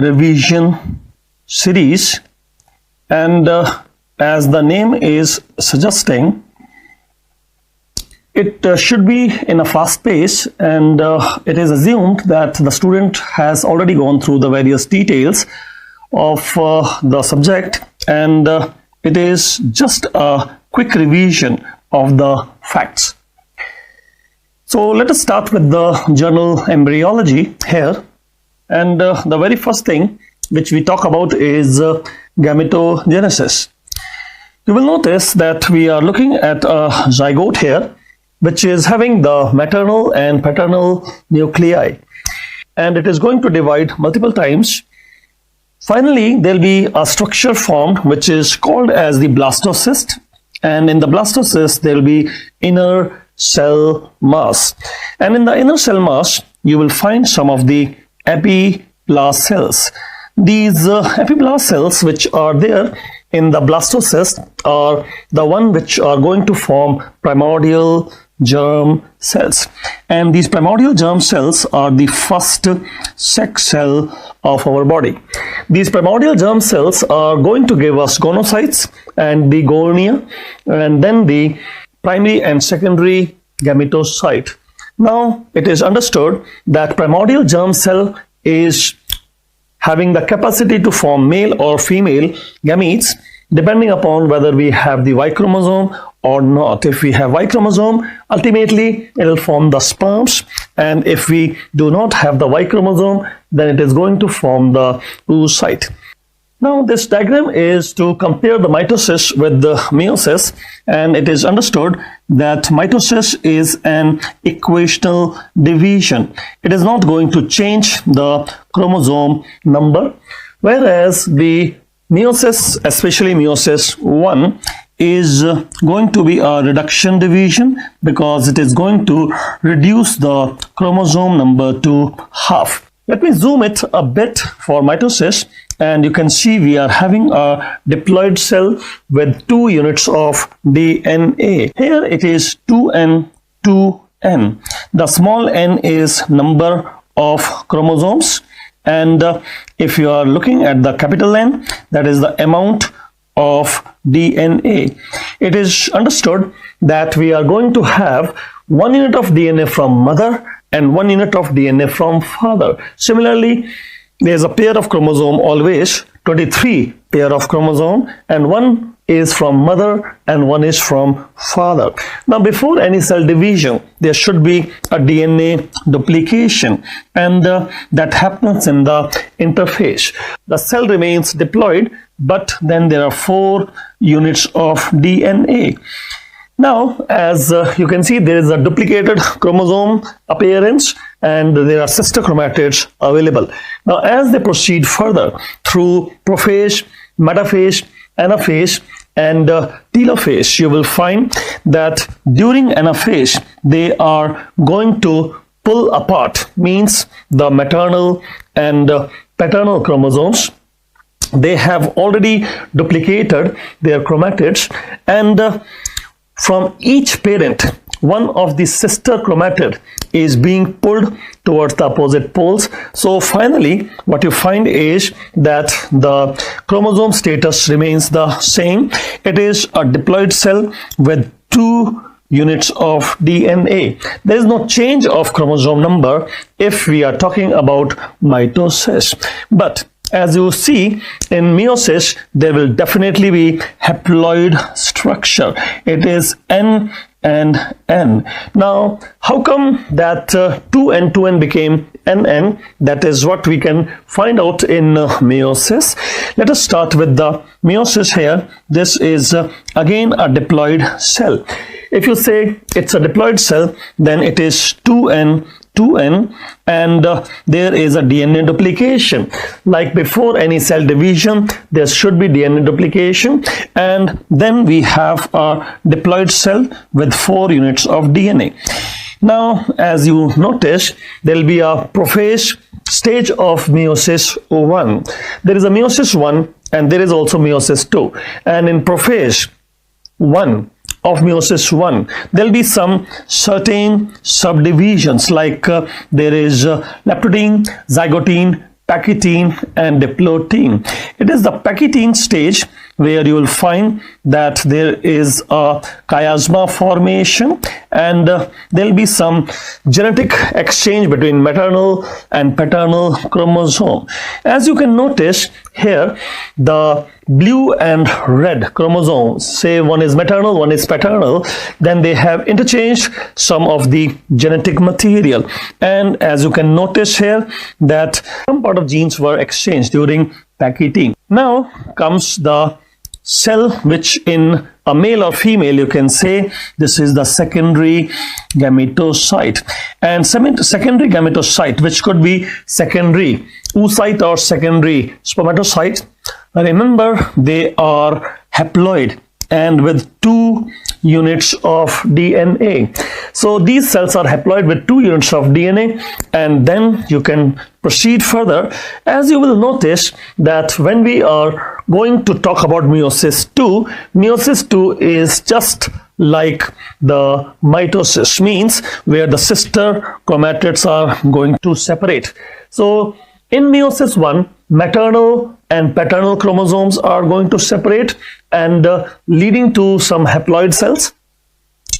revision series, and as the name is suggesting, it should be in a fast pace, and it is assumed that the student has already gone through the various details of the subject, and it is just a quick revision of the facts. So let us start with the journal Embryology here, and the very first thing which we talk about is gametogenesis. You will notice that we are looking at a zygote here, which is having the maternal and paternal nuclei, and it is going to divide multiple times. Finally, there will be a structure formed which is called as the blastocyst, and in the blastocyst there will be inner cell mass, and in the inner cell mass you will find some of the epiblast cells. These epiblast cells which are there in the blastocyst are the one which are going to form primordial germ cells, and these primordial germ cells are the first sex cell of our body. These primordial germ cells are going to give us gonocytes and the gonia, and then the primary and secondary gametocyte. Now it is understood that primordial germ cell is having the capacity to form male or female gametes depending upon whether we have the Y chromosome or not. If we have Y chromosome, ultimately it will form the sperms, and if we do not have the Y chromosome, then it is going to form the oocyte. Now this diagram is to compare the mitosis with the meiosis, and it is understood that mitosis is an equational division. It is not going to change the chromosome number, whereas the meiosis, especially meiosis 1, is going to be a reduction division because it is going to reduce the chromosome number to half. Let me zoom it a bit for mitosis, and you can see we are having a diploid cell with 2 units of DNA. Here it is 2n, 2n. The small n is number of chromosomes, and if you are looking at the capital N, that is the amount of DNA. It is understood that we are going to have 1 unit of DNA from mother and 1 unit of DNA from father. Similarly, there is a pair of chromosome always, 23 pair of chromosome, and 1 is from mother and 1 is from father. Now before any cell division, there should be a DNA duplication, and that happens in the interphase. The cell remains diploid, but then there are 4 units of DNA. Now, as you can see, there is a duplicated chromosome appearance, and there are sister chromatids available. Now, as they proceed further through prophase, metaphase, anaphase, and telophase, you will find that during anaphase, they are going to pull apart, means the maternal and paternal chromosomes. They have already duplicated their chromatids, and from each parent, one of the sister chromatid is being pulled towards the opposite poles. So finally, what you find is that the chromosome status remains the same. It is a diploid cell with 2 units of DNA. There is no change of chromosome number if we are talking about mitosis. But as you see, in meiosis, there will definitely be haploid structure. It is N and N. Now, how come that 2n, 2n became NN? That is what we can find out in meiosis. Let us start with the meiosis here. This is again a diploid cell. If you say it's a diploid cell, then it is 2n, 2n, and there is a DNA duplication. Like before any cell division, there should be DNA duplication, and then we have a diploid cell with 4 units of DNA. Now, as you notice, there will be a prophase stage of meiosis 1. There is a meiosis 1 and there is also meiosis 2, and in prophase 1 of meiosis 1, there will be some certain subdivisions, like there is leptotene, zygotene, pachytene and diplotene. It is the pachytene stage where you will find that there is a chiasma formation, and there will be some genetic exchange between maternal and paternal chromosome. As you can notice here, the blue and red chromosomes, say one is maternal, one is paternal, then they have interchanged some of the genetic material. And as you can notice here, that some part of genes were exchanged during pachytene. Now comes the cell, which in a male or female you can say this is the secondary gametocyte. And secondary gametocyte, which could be secondary oocyte or secondary spermatocyte, remember they are haploid and with 2 units of DNA. So these cells are haploid with 2 units of DNA, and then you can proceed further. As you will notice that when we are going to talk about meiosis II is just like the mitosis, means where the sister chromatids are going to separate. So in meiosis I, maternal and paternal chromosomes are going to separate and leading to some haploid cells,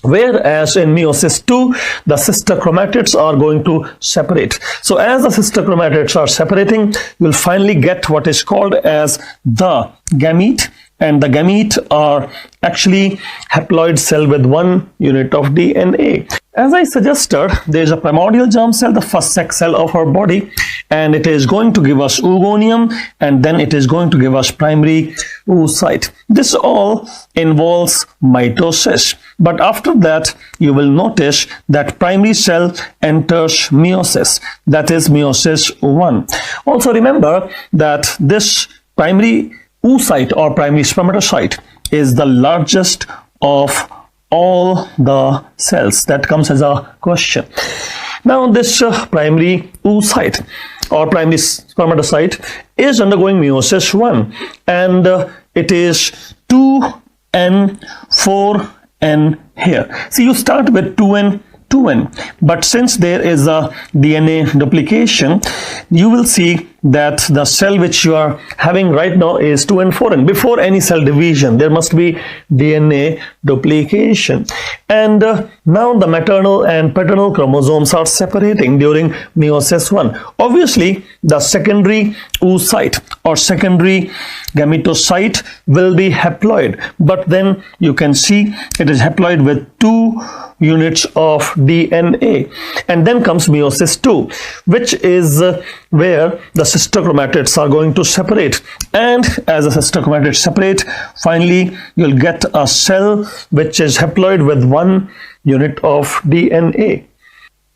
whereas in meiosis II, the sister chromatids are going to separate. So as the sister chromatids are separating, you will finally get what is called as the gamete, and the gamete are actually haploid cell with 1 unit of DNA. As I suggested, there is a primordial germ cell, the first sex cell of our body, and it is going to give us oogonium, and then it is going to give us primary oocyte. This all involves mitosis, but after that you will notice that primary cell enters meiosis, that is meiosis I. Also remember that this primary oocyte or primary spermatocyte is the largest of all the cells. That comes as a question. Now this primary oocyte or primary spermatocyte is undergoing meiosis I, and it is 2n, 4n here. See, you start with 2n, but since there is a DNA duplication, you will see that the cell which you are having right now is 2 and 4n. Before any cell division, there must be DNA duplication, and now the maternal and paternal chromosomes are separating during meiosis I. Obviously, the secondary oocyte or secondary gametocyte will be haploid, but then you can see it is haploid with 2 units of DNA, and then comes meiosis II, which is where the sister chromatids are going to separate, and as the sister chromatids separate, finally you'll get a cell which is haploid with 1 unit of DNA.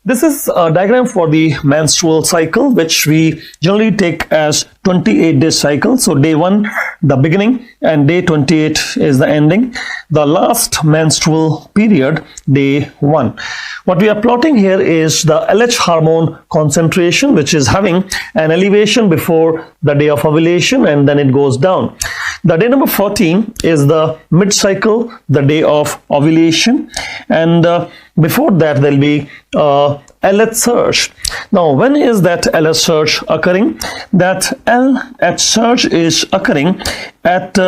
This is a diagram for the menstrual cycle, which we generally take as 28-day cycle. So day 1, the beginning, and day 28 is the ending. The last menstrual period, day 1. What we are plotting here is the LH hormone concentration, which is having an elevation before the day of ovulation, and then it goes down. The day number 14 is the mid-cycle, the day of ovulation, and before that there will be LH surge. Now, when is that LH surge occurring? That LH surge is occurring at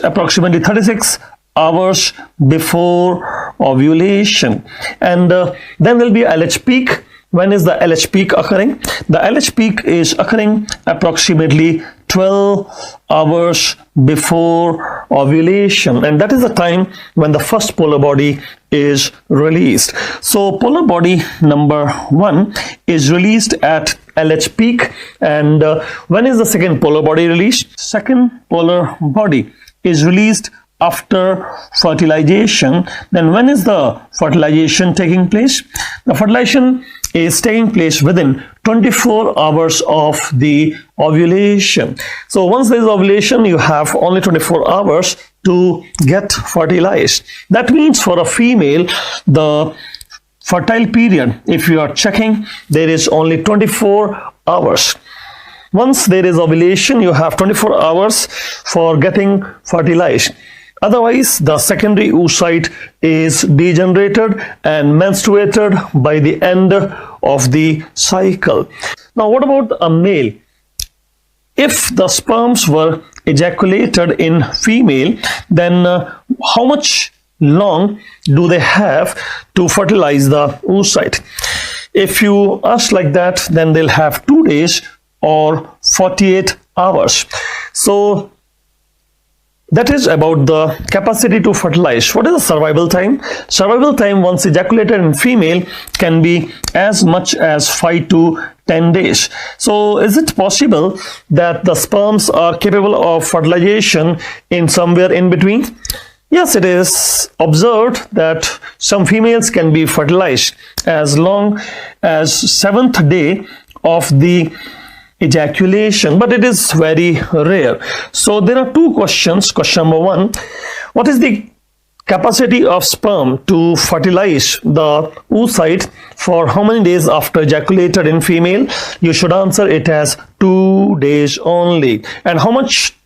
approximately 36 hours before ovulation, and then there will be LH peak. When is the LH peak occurring? The LH peak is occurring approximately 12 hours before ovulation, and that is the time when the first polar body is released. So polar body number 1 is released at LH peak, and when is the second polar body released? Second polar body is released after fertilization. Then when is the fertilization taking place? The fertilization is taking place within 24 hours of the ovulation. So once there is ovulation, you have only 24 hours to get fertilized. That means for a female, the fertile period, if you are checking, there is only 24 hours. Once there is ovulation, you have 24 hours for getting fertilized. Otherwise, the secondary oocyte is degenerated and menstruated by the end of the cycle. Now what about a male? If the sperms were ejaculated in female, then how much long do they have to fertilize the oocyte? If you ask like that, then they'll have 2 days or 48 hours. So that is about the capacity to fertilize. What is the survival time? Survival time once ejaculated in female can be as much as 5 to 10 days. So is it possible that the sperms are capable of fertilization in somewhere in between? Yes, it is observed that some females can be fertilized as long as 7th day of the ejaculation, but it is very rare. So there are two questions. Question number one, what is the capacity of sperm to fertilize the oocyte for how many days after ejaculated in female? You should answer it as 2 days only. And how much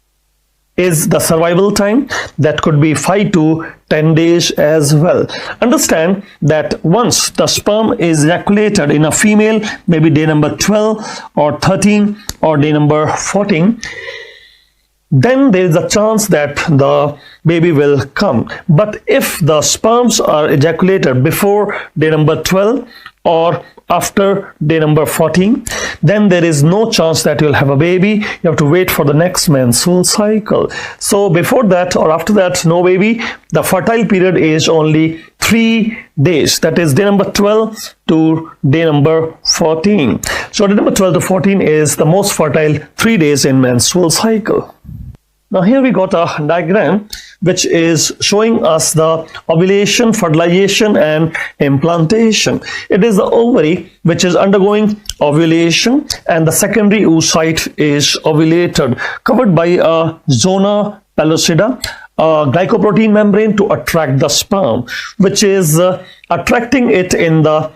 is the survival time? That could be 5 to 10 days as well. Understand that once the sperm is ejaculated in a female, maybe day number 12 or 13 or day number 14, then there is a chance that the baby will come. But if the sperms are ejaculated before day number 12 or after day number 14, then there is no chance that you'll have a baby. You have to wait for the next menstrual cycle. So before that or after that, no baby. The fertile period is only 3 days. That is day number 12 to day number 14. So day number 12 to 14 is the most fertile 3 days in menstrual cycle. Now here we got a diagram which is showing us the ovulation, fertilization and implantation. It is the ovary which is undergoing ovulation and the secondary oocyte is ovulated, covered by a zona pellucida, a glycoprotein membrane to attract the sperm, which is attracting it in the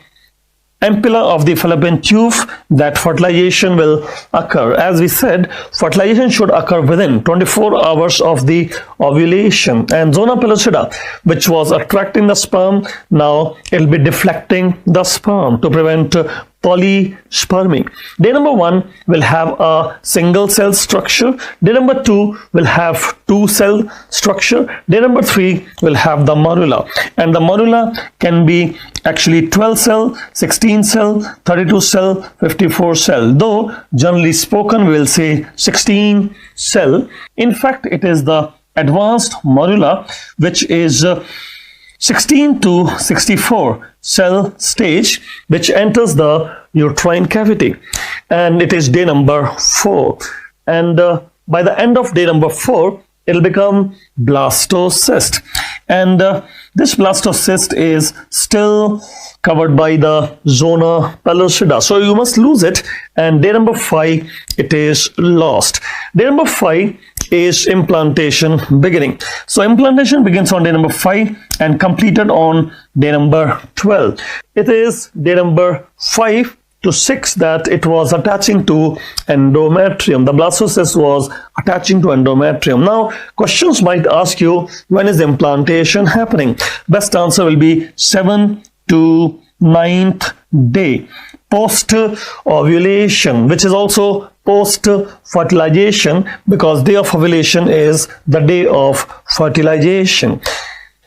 ampulla of the fallopian tube, that fertilization will occur. As we said, fertilization should occur within 24 hours of the ovulation, and zona pellucida, which was attracting the sperm, now it will be deflecting the sperm to prevent polyspermy. Day number 1 will have a single cell structure. Day number 2 will have 2 cell structure. Day number 3 will have the morula, and the morula can be actually 12 cell, 16 cell, 32 cell, 54 cell, though generally spoken we will say 16 cell. In fact, it is the advanced morula which is 16 to 64 cell stage, which enters the uterine cavity, and it is day number 4, and by the end of day number 4 it will become blastocyst, and this blastocyst is still covered by the zona pellucida, so you must lose it, and day number 5 it is lost. Day number 5 is implantation beginning. So implantation begins on day number 5 and completed on day number 12. It is day number 5 to 6 that it was attaching to endometrium. The blastocyst was attaching to endometrium. Now questions might ask you, when is implantation happening? Best answer will be 7 to 9th day post ovulation, which is also post fertilization, because day of ovulation is the day of fertilization.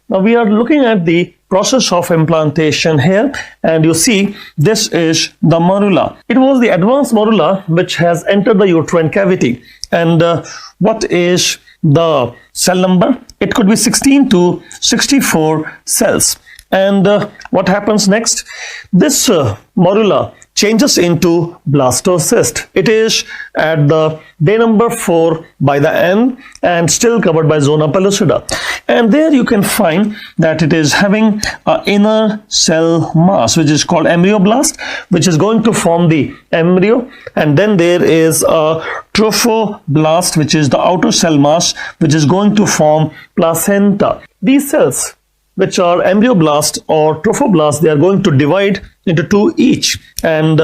Now we are looking at the process of implantation here, and you see this is the morula. It was the advanced morula which has entered the uterine cavity, and what is the cell number? It could be 16 to 64 cells. And what happens next? This morula changes into blastocyst. It is at the day number 4 by the end and still covered by zona pellucida. And there you can find that it is having an inner cell mass which is called embryoblast, which is going to form the embryo. And then there is a trophoblast, which is the outer cell mass, which is going to form placenta. These cells, which are embryoblast or trophoblast, they are going to divide into 2 each. And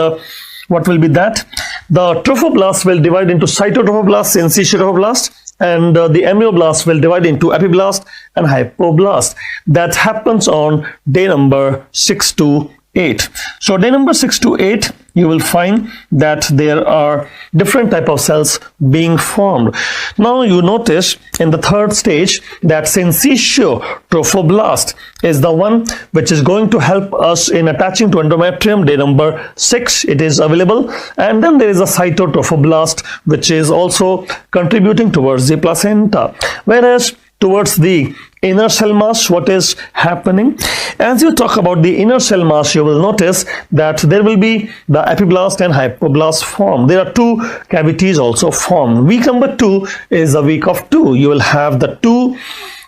what will be that? The trophoblast will divide into cytotrophoblast and syncytioblast, and the embryoblast will divide into epiblast and hypoblast. That happens on day number 6 to 8. So day number 6 to 8, you will find that there are different type of cells being formed. Now you notice in the third stage that syncytial trophoblast is the one which is going to help us in attaching to endometrium. Day number 6 it is available, and then there is a cytotrophoblast which is also contributing towards the placenta. Whereas towards the inner cell mass, what is happening? As you talk about the inner cell mass, you will notice that there will be the epiblast and hypoblast formed. There are two cavities also formed. Week number 2 is a week of 2. You will have the two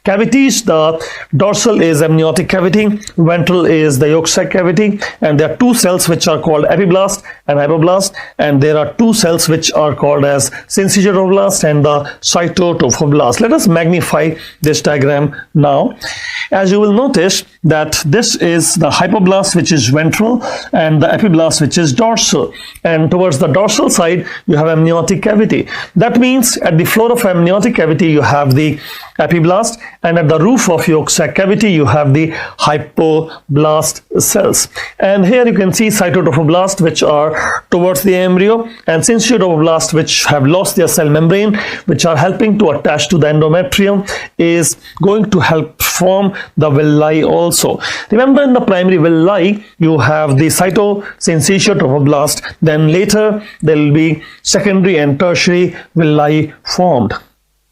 cavities. The dorsal is amniotic cavity, ventral is the yolk sac cavity, and there are two cells which are called epiblast and hypoblast, and there are two cells which are called as syncytial trophoblast and the cytotrophoblast. Let us magnify this diagram now. As you will notice that this is the hypoblast which is ventral and the epiblast which is dorsal, and towards the dorsal side you have amniotic cavity. That means at the floor of amniotic cavity you have the epiblast, and at the roof of yolk sac cavity you have the hypoblast cells. And here you can see cytotrophoblast which are towards the embryo, and syncytial trophoblast which have lost their cell membrane, which are helping to attach to the endometrium, is going to help form the villi also. Remember, in the primary villi you have the syncytial trophoblast, then later there will be secondary and tertiary villi formed.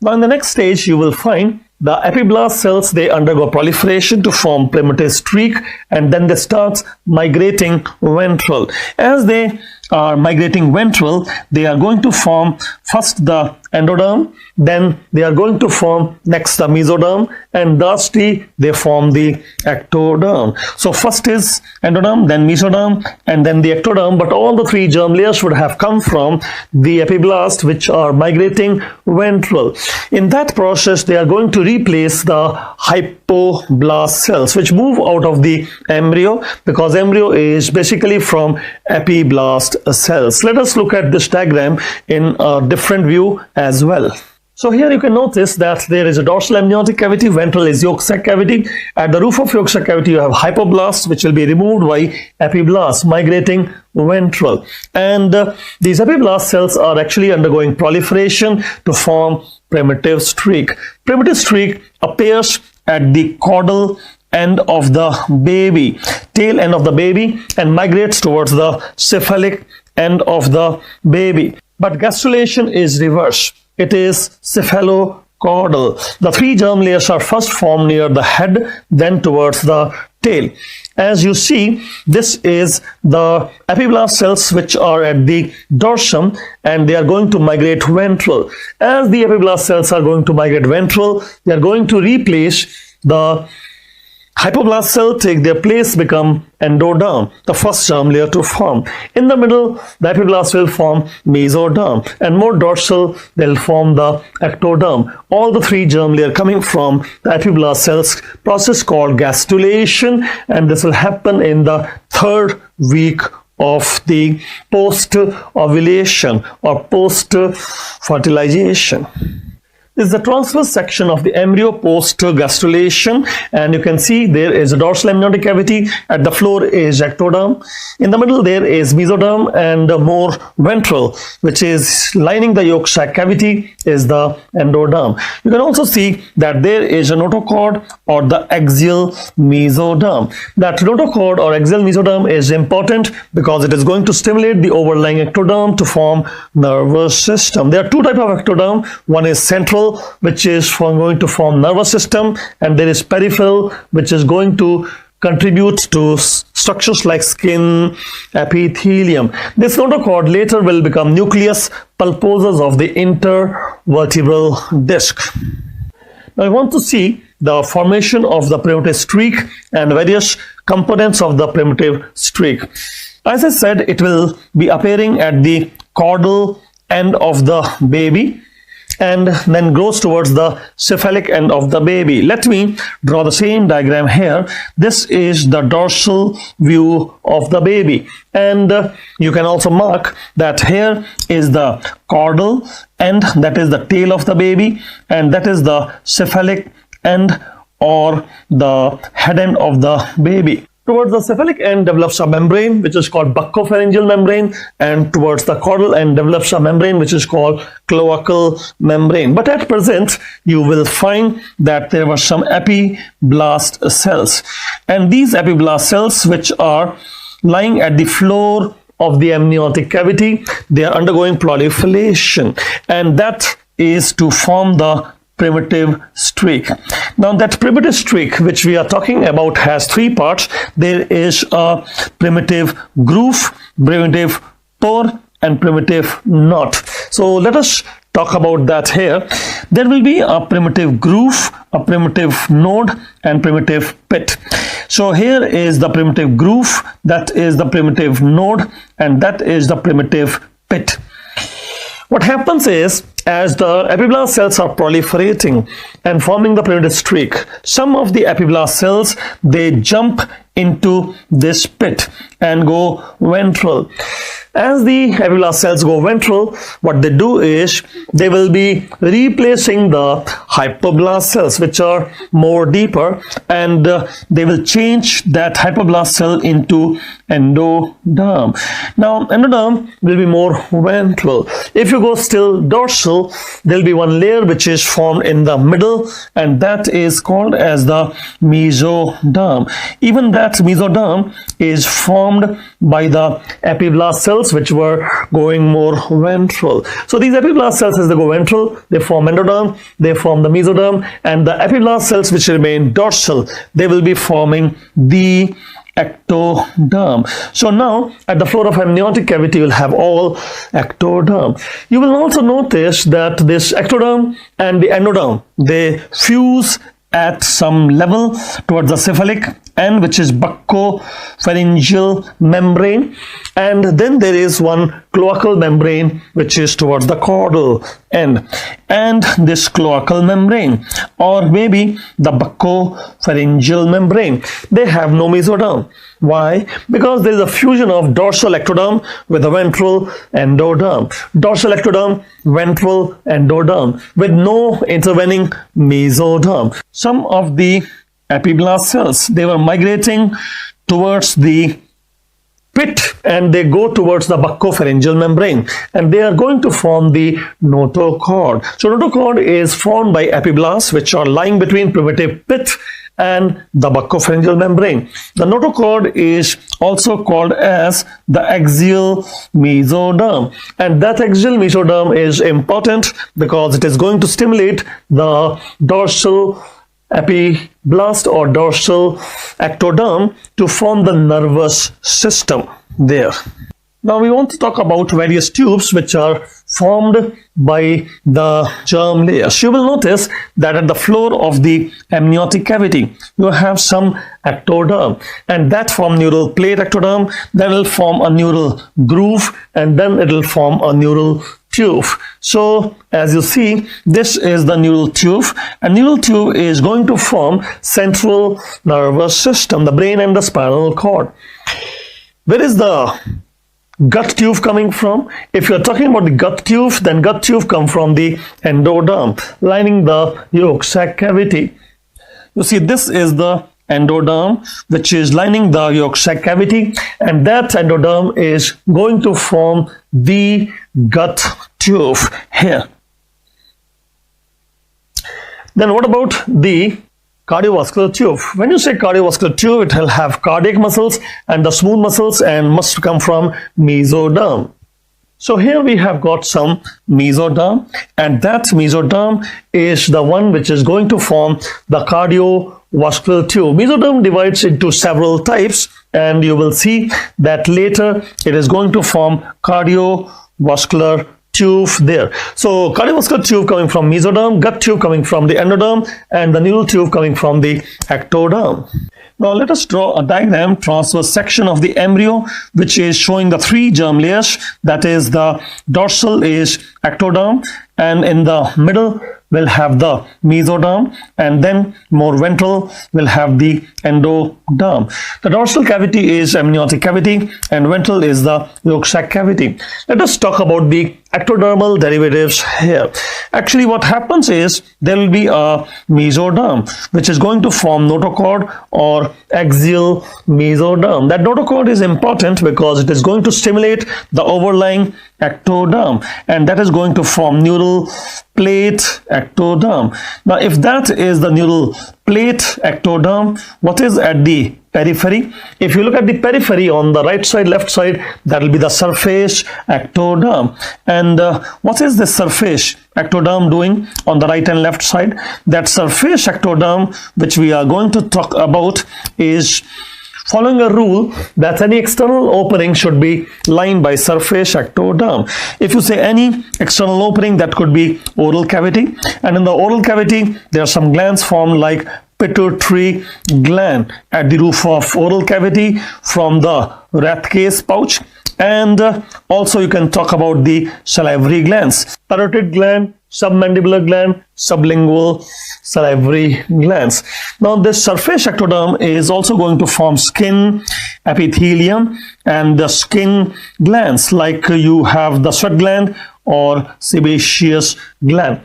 Now in the next stage you will find the epiblast cells, they undergo proliferation to form primitive streak, and then they start migrating ventral. As they are migrating ventral, they are going to form first the endoderm, then they are going to form next the mesoderm, and lastly they form the ectoderm. So first is endoderm, then mesoderm, and then the ectoderm, but all the three germ layers would have come from the epiblast which are migrating ventral. In that process they are going to replace the hypoblast cells which move out of the embryo, because embryo is basically from epiblast cells. Let us look at this diagram in a different view as well. So here you can notice that there is a dorsal amniotic cavity, ventral is yolk sac cavity. At the roof of yolk sac cavity you have hypoblast which will be removed by epiblast migrating ventral, and these epiblast cells are actually undergoing proliferation to form primitive streak. Primitive streak appears at the caudal end of the baby, tail end of the baby, and migrates towards the cephalic end of the baby. But gastrulation is reverse. It is cephalocaudal. The three germ layers are first formed near the head, then towards the tail. As you see, this is the epiblast cells which are at the dorsum, and they are going to migrate ventral. As the epiblast cells are going to migrate ventral, they are going to replace the hypoblast cell, take their place, become endoderm, the first germ layer to form. In the middle, the epiblast will form mesoderm, and more dorsal, they'll form the ectoderm. All the three germ layer coming from the epiblast cells, process called gastrulation, and this will happen in the third week of the post-ovulation or post-fertilization. This is the transverse section of the embryo post-gastrulation, and you can see there is a dorsal amniotic cavity. At the floor is ectoderm. In the middle there is mesoderm, and more ventral, which is lining the yolk sac cavity, is the endoderm. You can also see that there is a notochord or the axial mesoderm. That notochord or axial mesoderm is important because it is going to stimulate the overlying ectoderm to form nervous system. There are two types of ectoderm. One is central, which is going to form nervous system, and there is peripheral, which is going to contribute to structures like skin, epithelium. This notochord later will become nucleus pulposus of the intervertebral disc. Now I want to see the formation of the primitive streak and various components of the primitive streak. As I said, it will be appearing at the caudal end of the baby, and then grows towards the cephalic end of the baby. Let me draw the same diagram here. This is the dorsal view of the baby, and you can also mark that here is the caudal end, that is the tail of the baby, and that is the cephalic end or the head end of the baby. Towards the cephalic end develops a membrane which is called buccopharyngeal membrane, and towards the caudal end develops a membrane which is called cloacal membrane. But at present you will find that there were some epiblast cells, and these epiblast cells, which are lying at the floor of the amniotic cavity, they are undergoing proliferation, and that is to form the primitive streak. Now that primitive streak which we are talking about has three parts. There is a primitive groove, primitive pore, and primitive knot. So let us talk about that here. There will be a primitive groove, a primitive node, and primitive pit. So here is the primitive groove, that is the primitive node, and that is the primitive pit. What happens is, as the epiblast cells are proliferating and forming the primitive streak, some of the epiblast cells, they jump into this pit and go ventral. As the epiblast cells go ventral, what they do is they will be replacing the hypoblast cells, which are more deeper, and they will change that hypoblast cell into endoderm. Now endoderm will be more ventral. If you go still dorsal, there will be one layer which is formed in the middle, and that is called as the mesoderm. Even that mesoderm is formed by the epiblast cells which were going more ventral. So these epiblast cells, as they go ventral, they form endoderm, they form the mesoderm, and the epiblast cells which remain dorsal, they will be forming the ectoderm. So now at the floor of amniotic cavity you will have all ectoderm. You will also notice that this ectoderm and the endoderm, they fuse at some level towards the cephalic end, which is buccopharyngeal membrane, and then there is one cloacal membrane which is towards the caudal end. And this cloacal membrane, or maybe the buccopharyngeal membrane, they have no mesoderm. Why? Because there is a fusion of dorsal ectoderm with a ventral endoderm. Dorsal ectoderm, ventral endoderm, with no intervening mesoderm. Some of the epiblast cells, they were migrating towards the pit, and they go towards the buccopharyngeal membrane, and they are going to form the notochord. So notochord is formed by epiblast which are lying between primitive pit and the buccopharyngeal membrane. The notochord is also called as the axial mesoderm, and that axial mesoderm is important because it is going to stimulate the dorsal epiblast or dorsal ectoderm to form the nervous system there. Now we want to talk about various tubes which are formed by the germ layers. You will notice that at the floor of the amniotic cavity you have some ectoderm, and that form neural plate ectoderm, then will form a neural groove, and then it will form a neural tube. So as you see, this is the neural tube, and neural tube is going to form central nervous system, the brain and the spinal cord. Where is the gut tube coming from? If you are talking about the gut tube, then gut tube come from the endoderm lining the yolk sac cavity. You see, this is the endoderm which is lining the yolk sac cavity, and that endoderm is going to form the gut tube here. Then what about the cardiovascular tube? When you say cardiovascular tube, it will have cardiac muscles and the smooth muscles, and must come from mesoderm. So here we have got some mesoderm, and that mesoderm is the one which is going to form the cardiovascular tube. Mesoderm divides into several types, and you will see that later it is going to form cardiovascular tube there. So cardiovascular tube coming from mesoderm, gut tube coming from the endoderm, and the neural tube coming from the ectoderm. Now let us draw a diagram, transverse section of the embryo, which is showing the three germ layers. That is, the dorsal is ectoderm, and in the middle will have the mesoderm, and then more ventral will have the endoderm. The dorsal cavity is amniotic cavity and ventral is the yolk sac cavity. Let us talk about the ectodermal derivatives here. Actually, what happens is there will be a mesoderm which is going to form notochord or axial mesoderm. That notochord is important because it is going to stimulate the overlying ectoderm, and that is going to form neural plate ectoderm. Now, if that is the neural plate ectoderm, what is at the periphery? If you look at the periphery on the right side, left side, that will be the surface ectoderm. And what is the surface ectoderm doing on the right and left side? That surface ectoderm which we are going to talk about is following a rule that any external opening should be lined by surface ectoderm. If you say any external opening, that could be oral cavity, and in the oral cavity there are some glands formed like pituitary gland at the roof of oral cavity from the Rathke's pouch, and also you can talk about the salivary glands, parotid gland, submandibular gland, sublingual salivary glands. Now, this surface ectoderm is also going to form skin epithelium and the skin glands, like you have the sweat gland or sebaceous gland.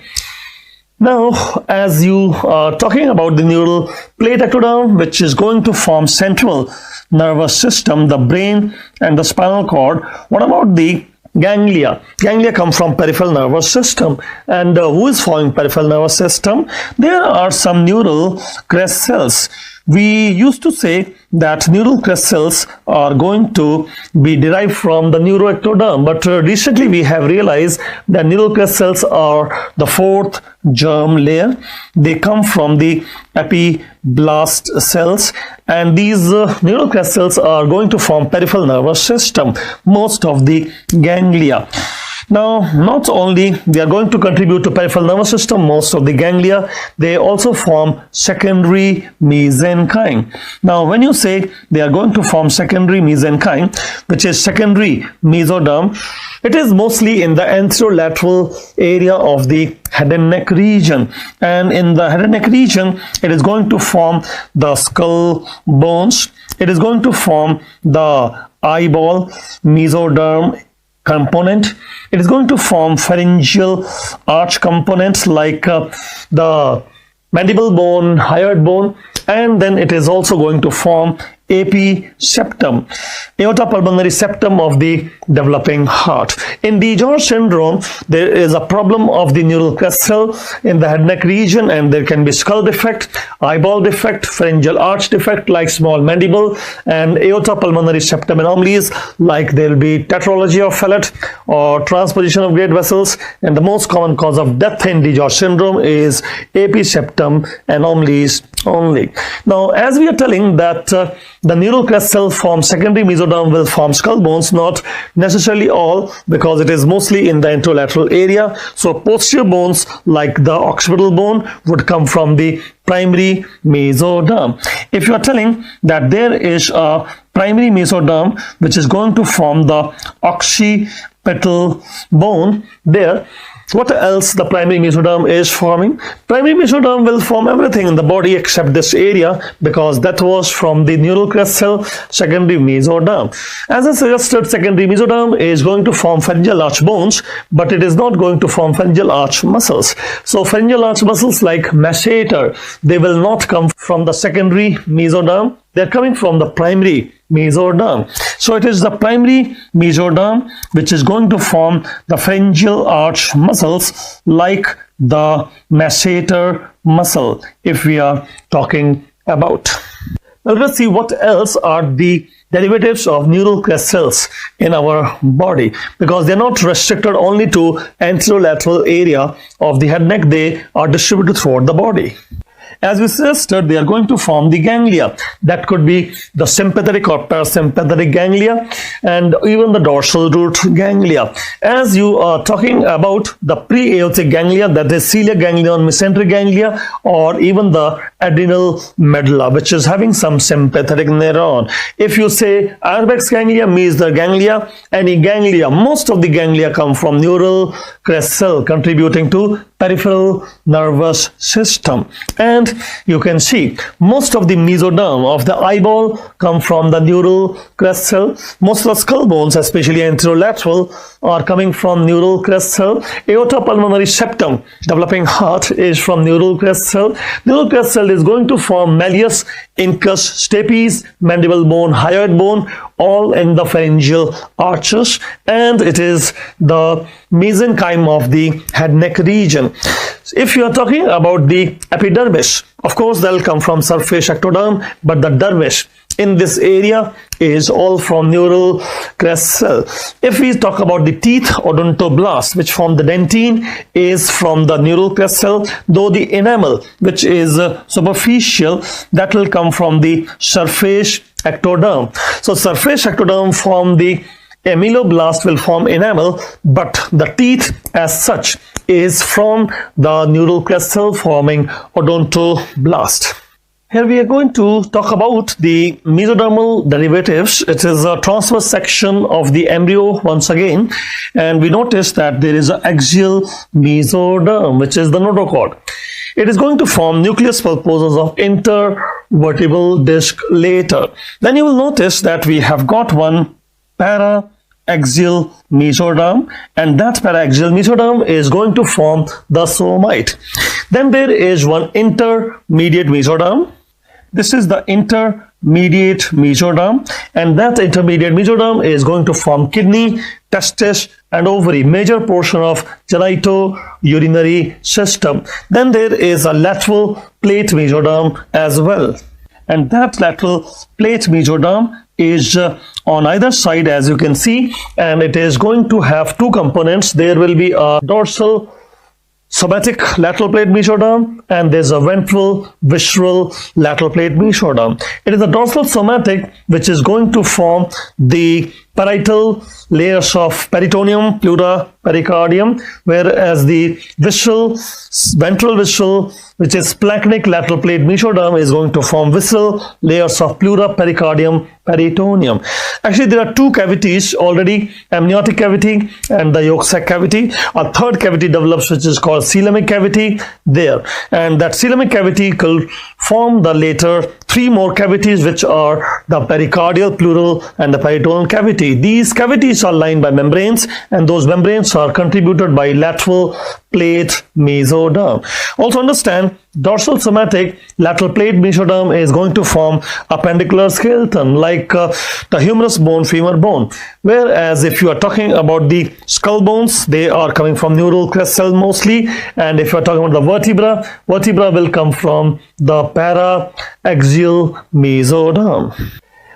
Now, as you are talking about the neural plate ectoderm, which is going to form central nervous system, the brain and the spinal cord, what about the ganglia? Ganglia come from peripheral nervous system, and who is forming peripheral nervous system? There are some neural crest cells. We used to say that neural crest cells are going to be derived from the neuroectoderm, but recently we have realized that neural crest cells are the fourth germ layer. They come from the epiblast cells, and these neural crest cells are going to form peripheral nervous system, most of the ganglia. Now, not only they are going to contribute to peripheral nervous system, most of the ganglia, they also form secondary mesenchyme. Now, when you say they are going to form secondary mesenchyme, which is secondary mesoderm, it is mostly in the anterolateral area of the head and neck region, and in the head and neck region it is going to form the skull bones, it is going to form the eyeball mesoderm component, it is going to form pharyngeal arch components like the mandible bone, hyoid bone, and then it is also going to form episeptum, aorta pulmonary septum of the developing heart. In DiGeorge syndrome, there is a problem of the neural crest cell in the head neck region, and there can be skull defect, eyeball defect, pharyngeal arch defect like small mandible, and aorta pulmonary septum anomalies like there will be tetralogy of Fallot or transposition of great vessels, and the most common cause of death in DiGeorge syndrome is episeptum anomalies only. Now, as we are telling that the neural crest cell forms secondary mesoderm will form skull bones, not necessarily all, because it is mostly in the anterolateral area. So posterior bones like the occipital bone would come from the primary mesoderm. If you are telling that there is a primary mesoderm which is going to form the occipital bone, there, what else the primary mesoderm is forming? Primary mesoderm will form everything in the body except this area, because that was from the neural crest cell secondary mesoderm. As I suggested, secondary mesoderm is going to form pharyngeal arch bones, but it is not going to form pharyngeal arch muscles. So pharyngeal arch muscles like masseter, they will not come from the secondary mesoderm. They are coming from the primary mesoderm. So it is the primary mesoderm which is going to form the pharyngeal arch muscles like the masseter muscle, if we are talking about. Now let us see what else are the derivatives of neural crest cells in our body, because they are not restricted only to anterolateral area of the head neck, they are distributed throughout the body. As we suggested, they are going to form the ganglia. That could be the sympathetic or parasympathetic ganglia, and even the dorsal root ganglia. As you are talking about the pre-aortic ganglia, that is celiac ganglion, mesenteric ganglia, or even the adrenal medulla, which is having some sympathetic neuron. If you say ibex ganglia means the ganglia, any ganglia, most of the ganglia come from neural crest cell, contributing to peripheral nervous system. And you can see most of the mesoderm of the eyeball come from the neural crest cell. Most of the skull bones, especially anterolateral, are coming from neural crest cell. Aortopulmonary septum, developing heart, is from neural crest cell. Neural crest cell is going to form malleus, incus, stapes, mandible bone, hyoid bone, all in the pharyngeal arches, and it is the mesenchyme of the head neck region. If you are talking about the epidermis, of course that will come from surface ectoderm, but the dermis in this area is all from neural crest cell. If we talk about the teeth, odontoblast, which form the dentine, is from the neural crest cell, though the enamel, which is superficial, that will come from the surface ectoderm. So surface ectoderm form the ameloblast, will form enamel, but the teeth as such is from the neural crest cell forming odontoblast. Here we are going to talk about the mesodermal derivatives. It is a transverse section of the embryo once again, and we notice that there is an axial mesoderm, which is the notochord. It is going to form nucleus pulposus of intervertebral disc later. Then you will notice that we have got one para-axial mesoderm, and that para-axial mesoderm is going to form the somite. Then there is one intermediate mesoderm. This is the intermediate mesoderm, and that intermediate mesoderm is going to form kidney, testis, and ovary, major portion of genitourinary system. Then there is a lateral plate mesoderm as well, and that lateral plate mesoderm is on either side, as you can see, and it is going to have two components. There will be a dorsal somatic lateral plate mesoderm, and there's a ventral visceral lateral plate mesoderm. It is a dorsal somatic which is going to form the parietal layers of peritoneum, pleura, pericardium, whereas the ventral visceral, which is splanchnic lateral plate mesoderm, is going to form visceral layers of pleura, pericardium, peritoneum. Actually, there are two cavities already, amniotic cavity and the yolk sac cavity. A third cavity develops, which is called coelomic cavity there, and that coelomic cavity will form the later three more cavities, which are the pericardial, pleural, and the peritoneal cavity. These cavities are lined by membranes, and those membranes are contributed by lateral plate mesoderm. Also understand, dorsal somatic lateral plate mesoderm is going to form appendicular skeleton, like the humerus bone, femur bone. Whereas if you are talking about the skull bones, they are coming from neural crest cell mostly, and if you are talking about the vertebra will come from the para-axial mesoderm.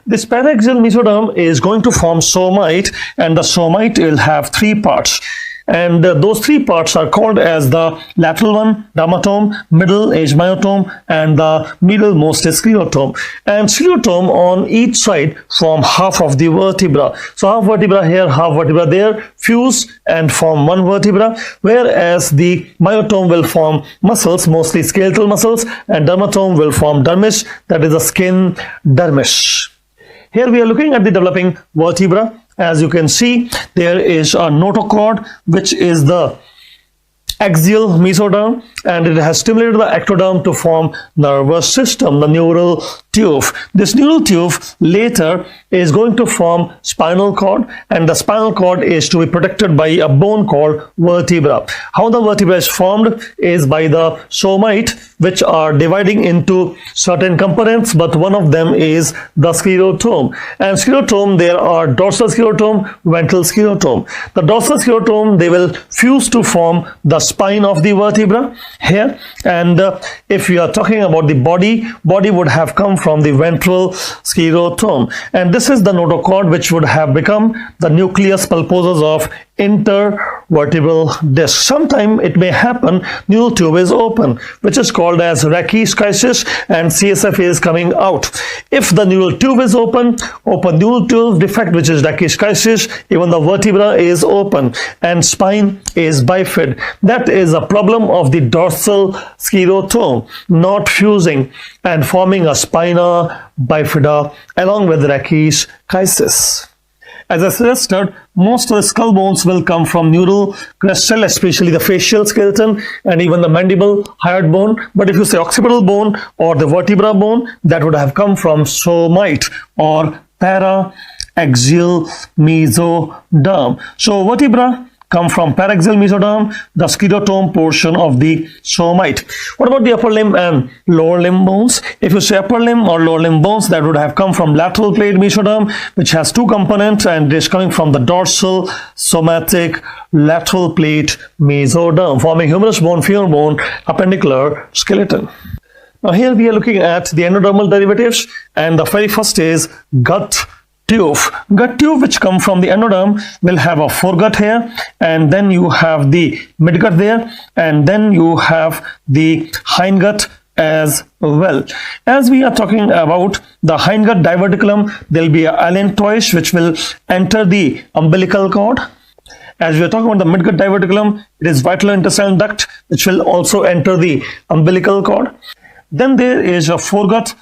This para-axial mesoderm is going to form somite, and the somite will have three parts. And those three parts are called as the lateral one, dermatome, middle is myotome, and the middlemost is sclerotome. And sclerotome on each side form half of the vertebra. So half vertebra here, half vertebra there, fuse and form one vertebra, whereas the myotome will form muscles, mostly skeletal muscles, and dermatome will form dermis, that is the skin dermis. Here we are looking at the developing vertebra. As you can see, there is a notochord, which is the axial mesoderm, and it has stimulated the ectoderm to form nervous system, the neural tube. This neural tube later is going to form spinal cord, and the spinal cord is to be protected by a bone called vertebra. How the vertebra is formed is by the somite, which are dividing into certain components, but one of them is the sclerotome. And sclerotome, there are dorsal sclerotome, ventral sclerotome. The dorsal sclerotome, they will fuse to form the spine of the vertebra here, and if we are talking about the body would have come from the ventral sclerotome, and this is the notochord, which would have become the nucleus pulposus of intervertebral disc. Sometime it may happen neural tube is open, which is called as rachis and CSF is coming out. If the neural tube is open neural tube defect, which is rachis, even the vertebra is open and spine is bifid. That is a problem of the dorsal sclerotome not fusing and forming a spina bifida along with rachis. As I suggested, most of the skull bones will come from neural crestal, especially the facial skeleton and even the mandible hyoid bone. But if you say occipital bone or the vertebra bone, that would have come from somite or paraxial mesoderm. So vertebra come from paraxial mesoderm, the sclerotome portion of the somite. What about the upper limb and lower limb bones? If you say upper limb or lower limb bones, that would have come from lateral plate mesoderm, which has two components and is coming from the dorsal somatic lateral plate mesoderm, forming humerus bone, femur bone, appendicular skeleton. Now here we are looking at the endodermal derivatives, and the very first is gut tube. Gut tube, which come from the endoderm, will have a foregut here, and then you have the midgut there, and then you have the hindgut as well. As we are talking about the hindgut diverticulum, there will be a allantois which will enter the umbilical cord. As we are talking about the midgut diverticulum, it is vital intestinal duct which will also enter the umbilical cord. Then there is a foregut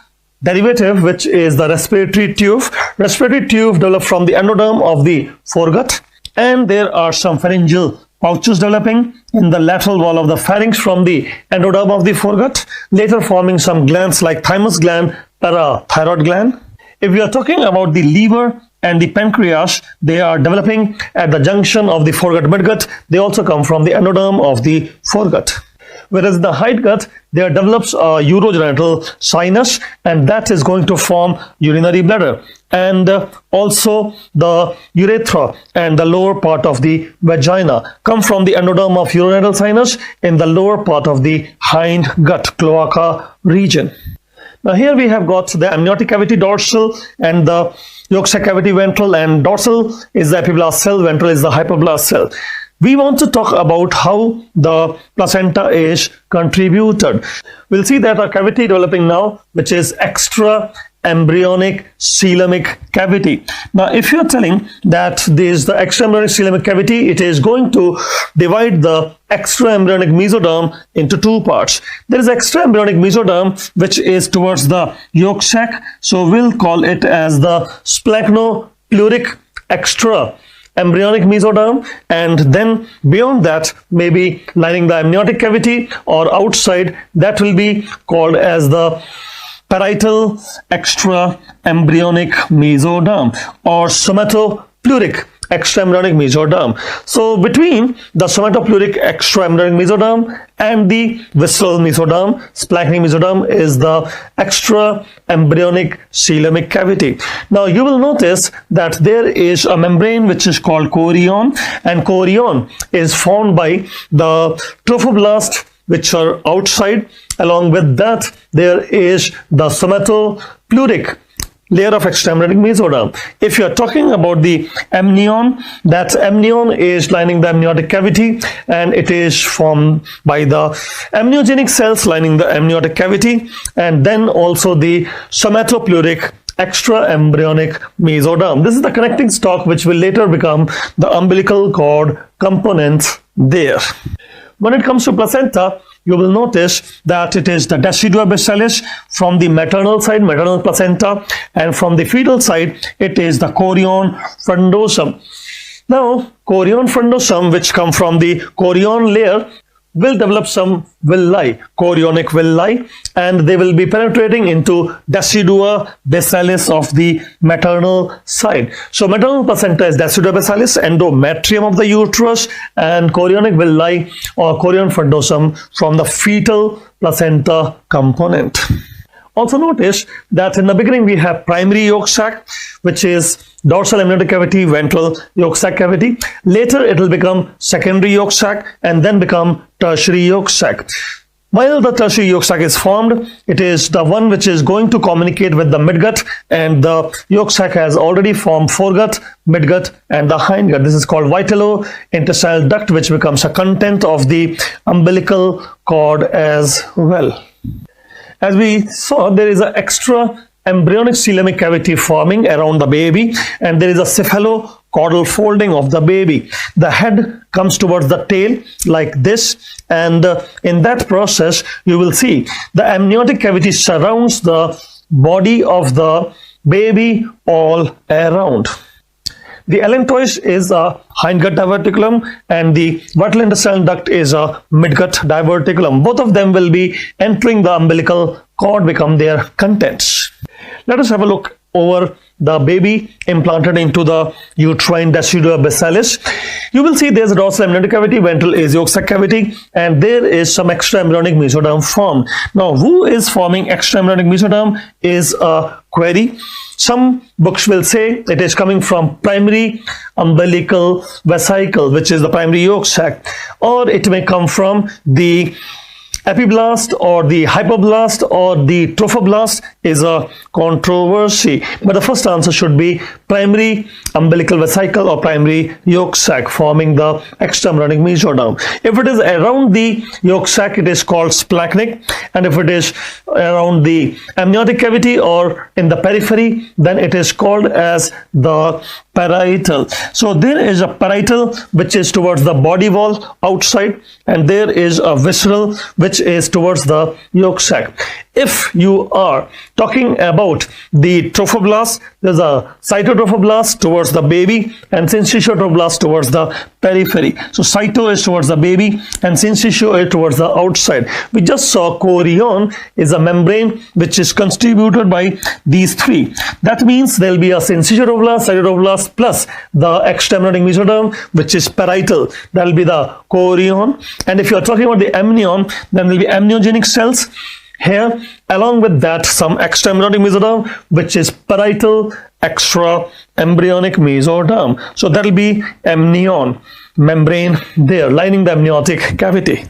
derivative, which is the respiratory tube. Respiratory tube developed from the endoderm of the foregut, and there are some pharyngeal pouches developing in the lateral wall of the pharynx from the endoderm of the foregut, later forming some glands like thymus gland, parathyroid gland. If we are talking about the liver and the pancreas, they are developing at the junction of the foregut midgut. They also come from the endoderm of the foregut. Whereas the hindgut, there develops a urogenital sinus, and that is going to form urinary bladder, and also the urethra and the lower part of the vagina come from the endoderm of urogenital sinus in the lower part of the hindgut, cloaca region. Now here we have got the amniotic cavity dorsal and the yolk sac cavity ventral, and dorsal is the epiblast cell, ventral is the hypoblast cell. We want to talk about how the placenta is contributed. We'll see that a cavity developing now, which is extra embryonic coelomic cavity. Now, if you're telling that this is the extra embryonic coelomic cavity, it is going to divide the extra embryonic mesoderm into two parts. There is extra embryonic mesoderm which is towards the yolk sac, so we'll call it as the splachnopleuric extra embryonic mesoderm, and then beyond that, maybe lining the amniotic cavity or outside, that will be called as the parietal extra embryonic mesoderm or somatopleuric extra embryonic mesoderm. So between the somatopleuric extra embryonic mesoderm and the visceral mesoderm, splanchnic mesoderm, is the extra embryonic coelomic cavity. Now you will notice that there is a membrane which is called chorion, and chorion is formed by the trophoblasts which are outside. Along with that, there is the somatopleuric layer of extra embryonic mesoderm. If you are talking about the amnion, that amnion is lining the amniotic cavity, and it is formed by the amniogenic cells lining the amniotic cavity, and then also the somatopleuric extra embryonic mesoderm. This is the connecting stalk which will later become the umbilical cord component there. When it comes to placenta, you will notice that it is the decidua basalis from the maternal side, maternal placenta, and from the fetal side, it is the chorion frondosum. Now, chorion frondosum, which come from the chorion layer, will develop some villi, chorionic villi, and they will be penetrating into decidua basalis of the maternal side. So maternal placenta is decidua basalis, endometrium of the uterus, and chorionic villi or chorion frondosum from the fetal placenta component. Also notice that in the beginning we have primary yolk sac, which is dorsal amniotic cavity, ventral yolk sac cavity. Later it will become secondary yolk sac and then become tertiary yolk sac. While the tertiary yolk sac is formed, it is the one which is going to communicate with the midgut, and the yolk sac has already formed foregut, midgut, and the hindgut. This is called vitalo-intestinal duct, which becomes a content of the umbilical cord as well. As we saw, there is an extra embryonic coelomic cavity forming around the baby, and there is a cephalocaudal folding of the baby. The head comes towards the tail like this, and in that process you will see the amniotic cavity surrounds the body of the baby all around. The allantois is a hindgut diverticulum, and the vitalo-intestinal duct is a midgut diverticulum. Both of them will be entering the umbilical cord, become their contents. Let us have a look over the baby implanted into the uterine decidua basilis. You will see there is a dorsal amniotic cavity, ventral is yolk sac cavity, and there is some extra embryonic mesoderm formed. Now, who is forming extra embryonic mesoderm is a query. Some books will say it is coming from primary umbilical vesicle, which is the primary yolk sac, or it may come from the epiblast or the hypoblast or the trophoblast, is a controversy, but the first answer should be primary umbilical vesicle or primary yolk sac forming the extraembryonic mesoderm. If it is around the yolk sac, it is called splanchnic, and if it is around the amniotic cavity or in the periphery, then it is called as the parietal. So there is a parietal which is towards the body wall outside, and there is a visceral which is towards the yolk sac. If you are talking about the trophoblast, there's a cytotrophoblast towards the baby and syncytiotrophblast towards the periphery. So cyto is towards the baby and syncytio is towards the outside. We just saw chorion is a membrane which is constituted by these three. That means there will be a syncytiotrophblast, cytotrophoblast plus the extraembryonic mesoderm, which is parietal. That will be the chorion. And if you are talking about the amnion, then there will be amniogenic cells here, along with that some extraembryonic mesoderm, which is parietal extra embryonic mesoderm. So that will be amnion membrane there lining the amniotic cavity.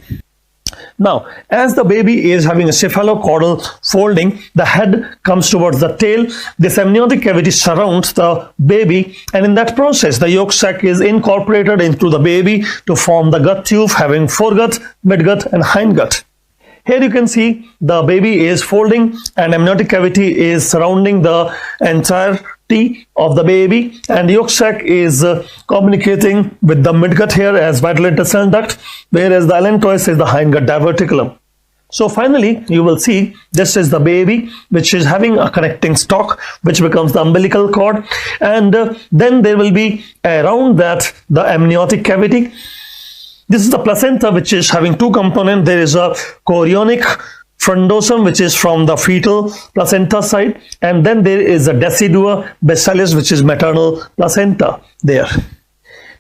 Now, as the baby is having a cephalocaudal folding, the head comes towards the tail. This amniotic cavity surrounds the baby, and in that process the yolk sac is incorporated into the baby to form the gut tube having foregut, midgut, and hindgut. Here you can see the baby is folding and amniotic cavity is surrounding the entirety of the baby, and the yolk sac is communicating with the midgut here as vitalo-intestinal duct, whereas the allantois is the hindgut diverticulum. So finally you will see this is the baby which is having a connecting stalk which becomes the umbilical cord, and then there will be around that the amniotic cavity. This is the placenta which is having two components. There is a chorionic frondosome which is from the fetal placenta side, and then there is a decidua basilis which is maternal placenta there.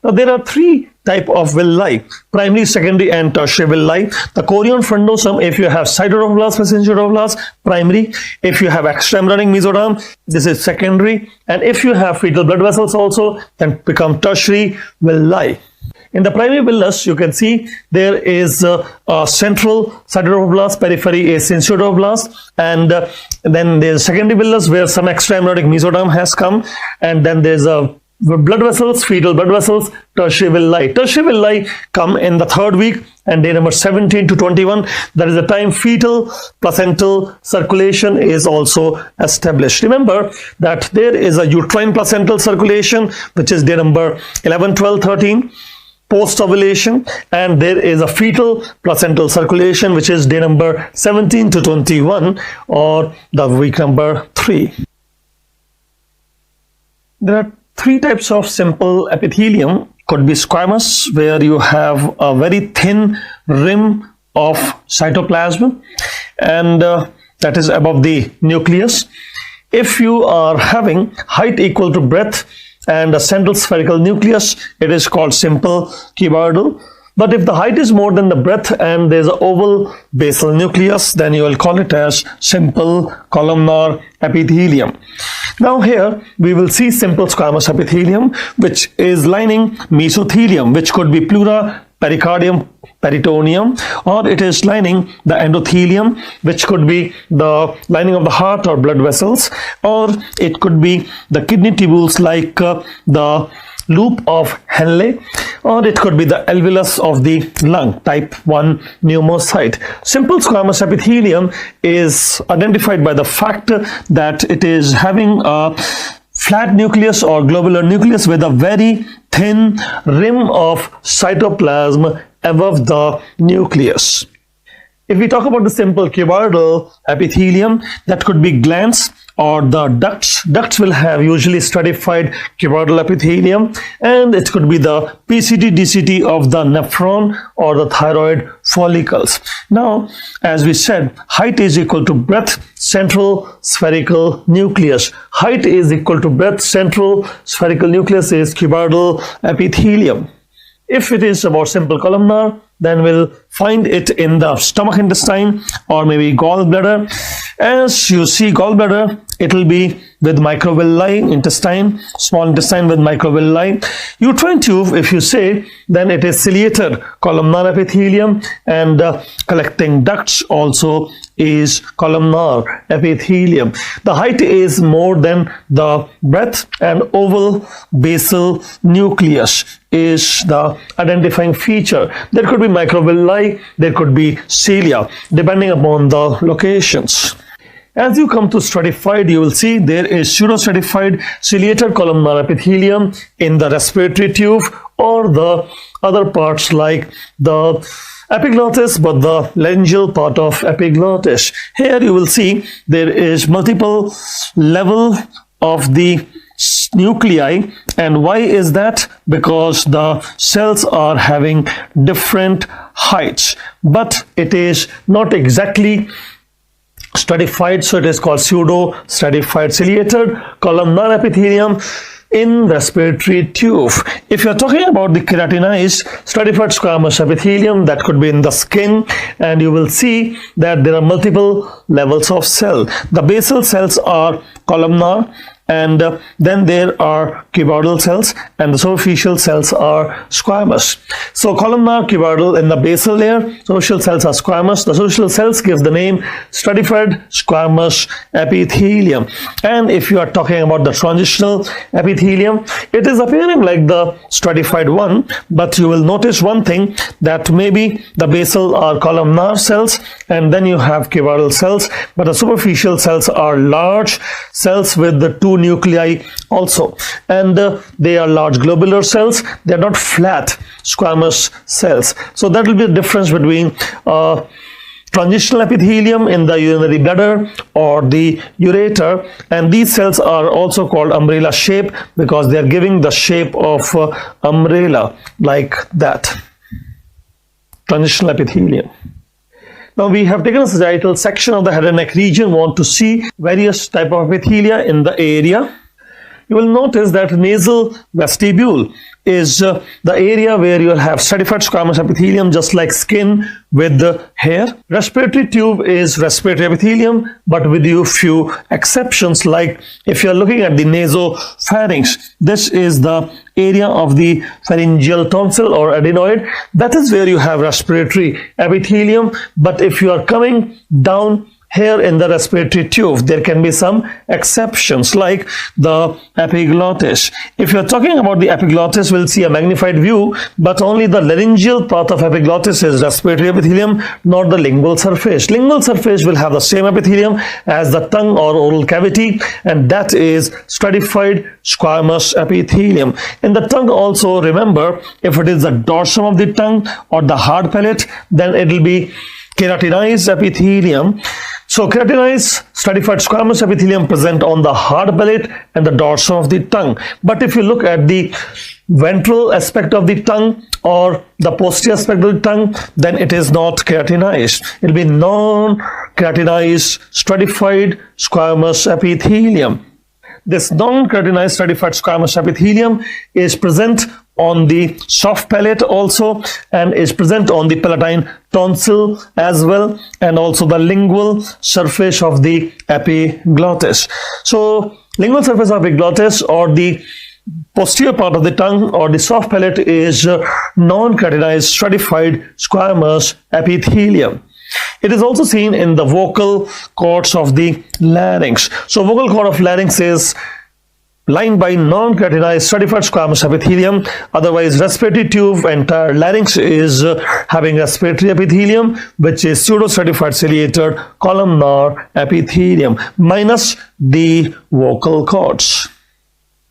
Now there are three types of villi: primary, secondary, and tertiary villi. The chorion frondosome, if you have cytotrophoblast, syncytiotrophblast, primary. If you have extraembryonic mesoderm, this is secondary, and if you have fetal blood vessels also, then become tertiary villi. In the primary villus, you can see there is a central cytotrophoblast, periphery is syncytiotrophblast, and then there is secondary villus where some extraembryonic mesoderm has come, and then there is a blood vessels, fetal blood vessels, tertiary villi. Tertiary villi come in the third week and day number 17 to 21. That is the time fetal placental circulation is also established. Remember that there is a uterine placental circulation which is day number 11, 12, 13. Post ovulation, and there is a fetal placental circulation which is day number 17 to 21 or the week number 3. There are three types of simple epithelium. Could be squamous, where you have a very thin rim of cytoplasm, and that is above the nucleus. If you are having height equal to breadth and a central spherical nucleus, it is called simple cuboidal. But if the height is more than the breadth and there is an oval basal nucleus, then you will call it as simple columnar epithelium. Now here we will see simple squamous epithelium which is lining mesothelium, which could be pleura, pericardium, peritoneum, or it is lining the endothelium, which could be the lining of the heart or blood vessels, or it could be the kidney tubules like the loop of Henle, or it could be the alveolus of the lung, type 1 pneumocyte. Simple squamous epithelium is identified by the fact that it is having a flat nucleus or globular nucleus with a very thin rim of cytoplasm above the nucleus. If we talk about the simple cuboidal epithelium, that could be glands or the ducts. Ducts will have usually stratified cuboidal epithelium, and it could be the PCT, DCT of the nephron or the thyroid follicles. Now, as we said, height is equal to breadth, central spherical nucleus. Height is equal to breadth, central spherical nucleus is cuboidal epithelium. If it is about simple columnar, then we'll find it in the stomach intestine or maybe gallbladder. As you see gallbladder, it will be with microvilli, intestine, small intestine with microvilli. Uterine tube, if you say, then it is ciliated columnar epithelium, and collecting ducts also is columnar epithelium. The height is more than the breadth, and oval basal nucleus is the identifying feature. There could be microvilli, there could be cilia, depending upon the locations. As you come to stratified, you will see there is pseudostratified ciliated columnar epithelium in the respiratory tube or the other parts like the epiglottis, but the laryngeal part of epiglottis. Here you will see there is multiple level of the nuclei. And why is that? Because the cells are having different heights, but it is not exactly stratified, so it is called pseudo stratified ciliated columnar epithelium in respiratory tube. If you are talking about the keratinized stratified squamous epithelium, that could be in the skin, and you will see that there are multiple levels of cell. The basal cells are columnar, and then there are cuboidal cells, and the superficial cells are squamous. So columnar, cuboidal in the basal layer, superficial cells are squamous. The superficial cells give the name stratified squamous epithelium. And if you are talking about the transitional epithelium, it is appearing like the stratified one, but you will notice one thing, that maybe the basal are columnar cells and then you have cuboidal cells, but the superficial cells are large cells with the two nuclei also, and they are large globular cells. They are not flat squamous cells. So that will be the difference between transitional epithelium in the urinary bladder or the ureter, and these cells are also called umbrella shape because they are giving the shape of umbrella like that. Transitional epithelium. Now we have taken a sagittal section of the head and neck region. Want to see various type of epithelia in the area. You will notice that nasal vestibule is the area where you will have stratified squamous epithelium, just like skin with the hair. Respiratory tube is respiratory epithelium, but with a few exceptions, like if you are looking at the nasopharynx, this is the area of the pharyngeal tonsil or adenoid. That is where you have respiratory epithelium. But if you are coming down here in the respiratory tube, there can be some exceptions like the epiglottis. If you are talking about the epiglottis, we'll see a magnified view, but only the laryngeal part of epiglottis is respiratory epithelium, not the lingual surface. Lingual surface will have the same epithelium as the tongue or oral cavity, and that is stratified squamous epithelium. In the tongue also, remember, if it is the dorsum of the tongue or the hard palate, then it will be keratinized epithelium. So keratinized stratified squamous epithelium present on the hard palate and the dorsum of the tongue. But if you look at the ventral aspect of the tongue or the posterior aspect of the tongue, then it is not keratinized. It will be non-keratinized stratified squamous epithelium. This non-keratinized stratified squamous epithelium is present on the soft palate also, and is present on the palatine tonsil as well, and also the lingual surface of the epiglottis. So lingual surface of epiglottis or the posterior part of the tongue or the soft palate is non-keratinized stratified squamous epithelium. It is also seen in the vocal cords of the larynx. So vocal cord of larynx is lined by non-keratinized stratified squamous epithelium. Otherwise, respiratory tube, entire larynx is having respiratory epithelium, which is pseudo-stratified ciliated columnar epithelium, minus the vocal cords.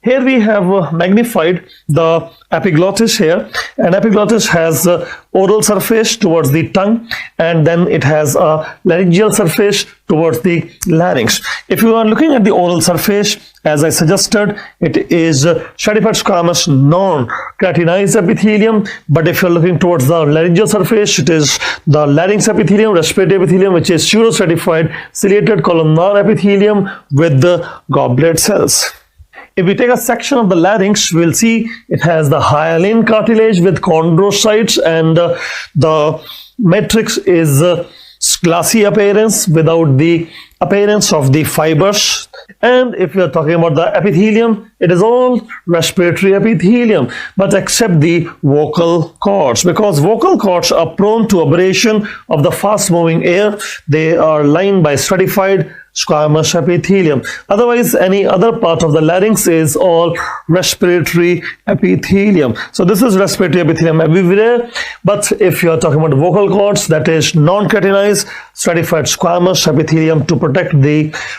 Here we have magnified the epiglottis here, and epiglottis has oral surface towards the tongue, and then it has a laryngeal surface towards the larynx. If you are looking at the oral surface, as I suggested, it is stratified squamous non-keratinized epithelium, but if you are looking towards the laryngeal surface, it is the larynx epithelium, respiratory epithelium, which is pseudo-stratified ciliated columnar epithelium with the goblet cells. If we take a section of the larynx, we'll see it has the hyaline cartilage with chondrocytes, and the matrix is glassy appearance without the appearance of the fibers. And if we are talking about the epithelium, it is all respiratory epithelium, but except the vocal cords, because vocal cords are prone to abrasion of the fast moving air. They are lined by stratified squamous epithelium. Otherwise, any other part of the larynx is all respiratory epithelium. So this is respiratory epithelium everywhere. But if you are talking about vocal cords, that is non-keratinized stratified squamous epithelium to protect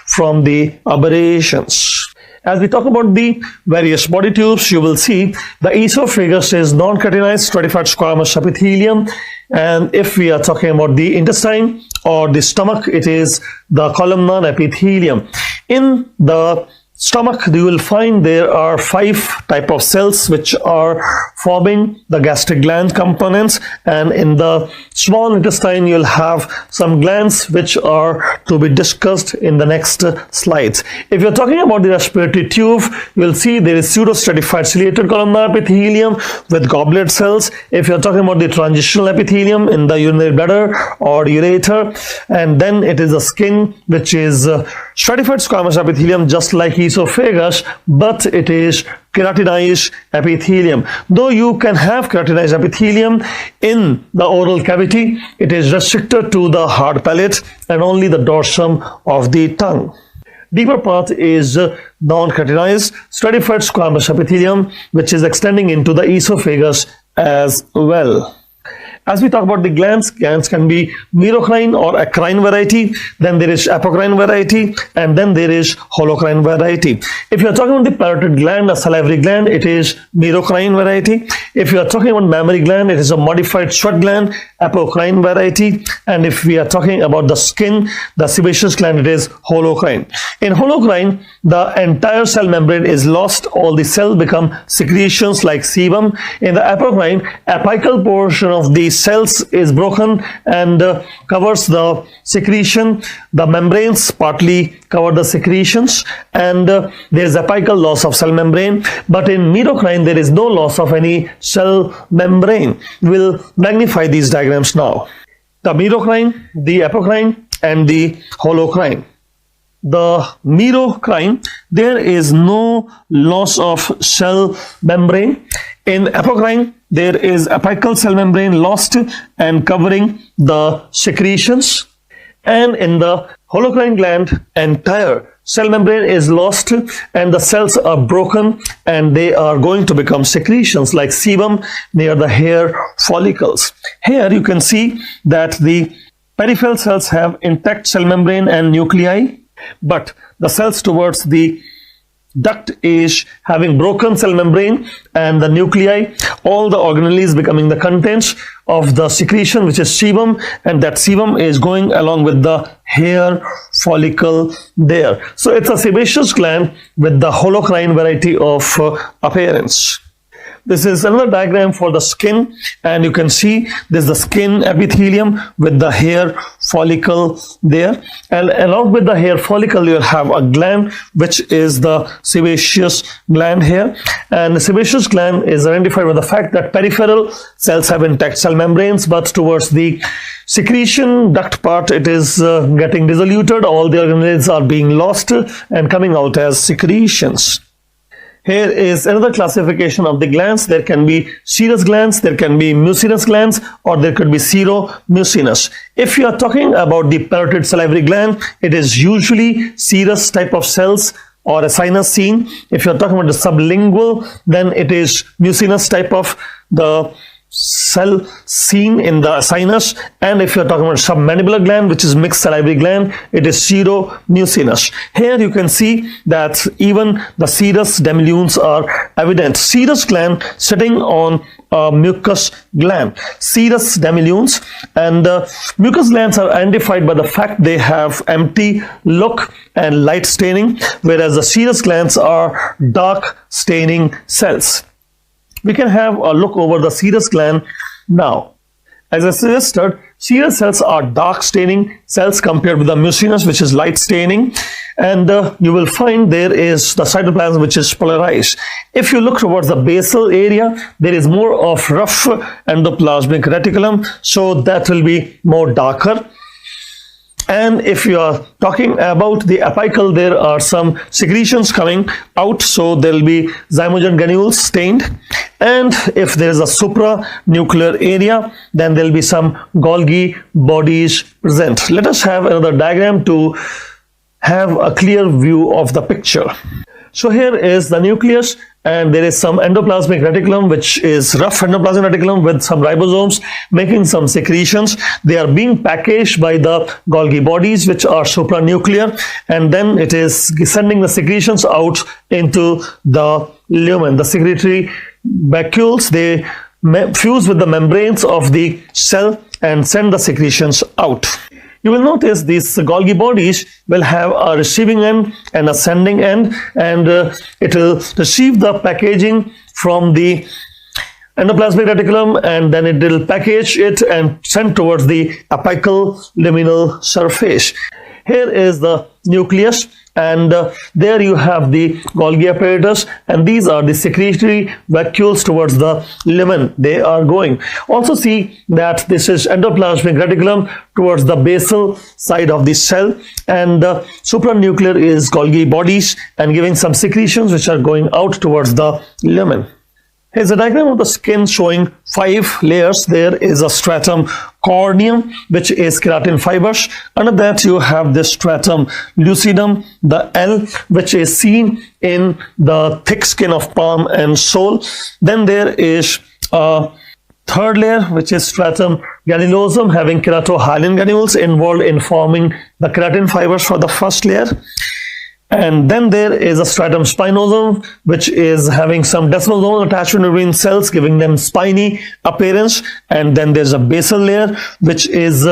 from the aberrations. As we talk about the various body tubes, you will see the esophagus is non-keratinized stratified squamous epithelium. And if we are talking about the intestine or the stomach, it is the columnar epithelium. In the stomach, you will find there are 5 types of cells which are forming the gastric gland components, and in the small intestine you'll have some glands which are to be discussed in the next slides. If you're talking about the respiratory tube, you'll see there is pseudo-stratified ciliated columnar epithelium with goblet cells. If you're talking about the transitional epithelium in the urinary bladder or ureter, and then it is the skin which is stratified squamous epithelium, just like esophagus, but it is keratinized epithelium. Though you can have keratinized epithelium in the oral cavity, it is restricted to the hard palate and only the dorsum of the tongue. Deeper part is non-keratinized stratified squamous epithelium, which is extending into the esophagus as well. As we talk about the glands can be merocrine or acrine variety, then there is apocrine variety, and then there is holocrine variety. If you are talking about the parotid gland, a salivary gland, it is merocrine variety. If you are talking about mammary gland, it is a modified sweat gland, apocrine variety. And if we are talking about the skin, the sebaceous gland, it is holocrine. In holocrine, the entire cell membrane is lost. All the cells become secretions like sebum. In the apocrine, apical portion of the cells is broken and covers the secretion. The membranes partly cover the secretions, and there is apical loss of cell membrane. But in merocrine, there is no loss of any cell membrane. We'll magnify these diagrams now. The merocrine, the apocrine, and the holocrine. The merocrine, there is no loss of cell membrane. In apocrine, there is apical cell membrane lost and covering the secretions. And in the holocrine gland, entire cell membrane is lost and the cells are broken and they are going to become secretions like sebum near the hair follicles. Here you can see that the peripheral cells have intact cell membrane and nuclei, but the cells towards the duct is having broken cell membrane and the nuclei, all the organelles becoming the contents of the secretion, which is sebum, and that sebum is going along with the hair follicle there. So it's a sebaceous gland with the holocrine variety of appearance. This is another diagram for the skin, and you can see this is the skin epithelium with the hair follicle there, and along with the hair follicle you'll have a gland which is the sebaceous gland here. And the sebaceous gland is identified with the fact that peripheral cells have intact cell membranes, but towards the secretion duct part it is getting dissoluted. All the organelles are being lost and coming out as secretions. Here is another classification of the glands. There can be serous glands, there can be mucinous glands, or there could be seromucinous. If you are talking about the parotid salivary gland, it is usually serous type of cells or a sinus scene. If you are talking about the sublingual, then it is mucinous type of the cell seen in the sinus, and if you're talking about submandibular gland, which is mixed salivary gland, it is seromucinous. Here you can see that even the serous demilunes are evident. Serous gland sitting on a mucous gland, serous demilunes, and mucous glands are identified by the fact they have empty look and light staining, whereas the serous glands are dark staining cells. We can have a look over the serous gland now. As I suggested, serous cells are dark staining cells compared with the mucinous, which is light staining, and you will find there is the cytoplasm which is polarized. If you look towards the basal area, there is more of rough endoplasmic reticulum, so that will be more darker. And if you are talking about the apical, there are some secretions coming out, so there will be zymogen granules stained. And if there is a supranuclear area, then there will be some Golgi bodies present. Let us have another diagram to have a clear view of the picture. So here is the nucleus, and there is some endoplasmic reticulum, which is rough endoplasmic reticulum with some ribosomes making some secretions. They are being packaged by the Golgi bodies, which are supranuclear, and then it is sending the secretions out into the lumen. The secretory vacuoles, they fuse with the membranes of the cell and send the secretions out. You will notice these Golgi bodies will have a receiving end and a sending end, and it will receive the packaging from the endoplasmic reticulum, and then it will package it and send towards the apical luminal surface. Here is the nucleus, and there you have the Golgi apparatus, and these are the secretory vacuoles towards the lumen. They are going. Also see that this is endoplasmic reticulum towards the basal side of the cell, and supranuclear is Golgi bodies and giving some secretions which are going out towards the lumen. Here's a diagram of the skin showing 5 layers. There is a stratum corneum, which is keratin fibers. Under that you have this stratum lucidum, the L, which is seen in the thick skin of palm and sole. Then there is a third layer, which is stratum granulosum, having keratohyalin granules involved in forming the keratin fibers for the first layer. And then there is a stratum spinosum, which is having some desmosomal attachment between cells, giving them spiny appearance. And then there's a basal layer, which is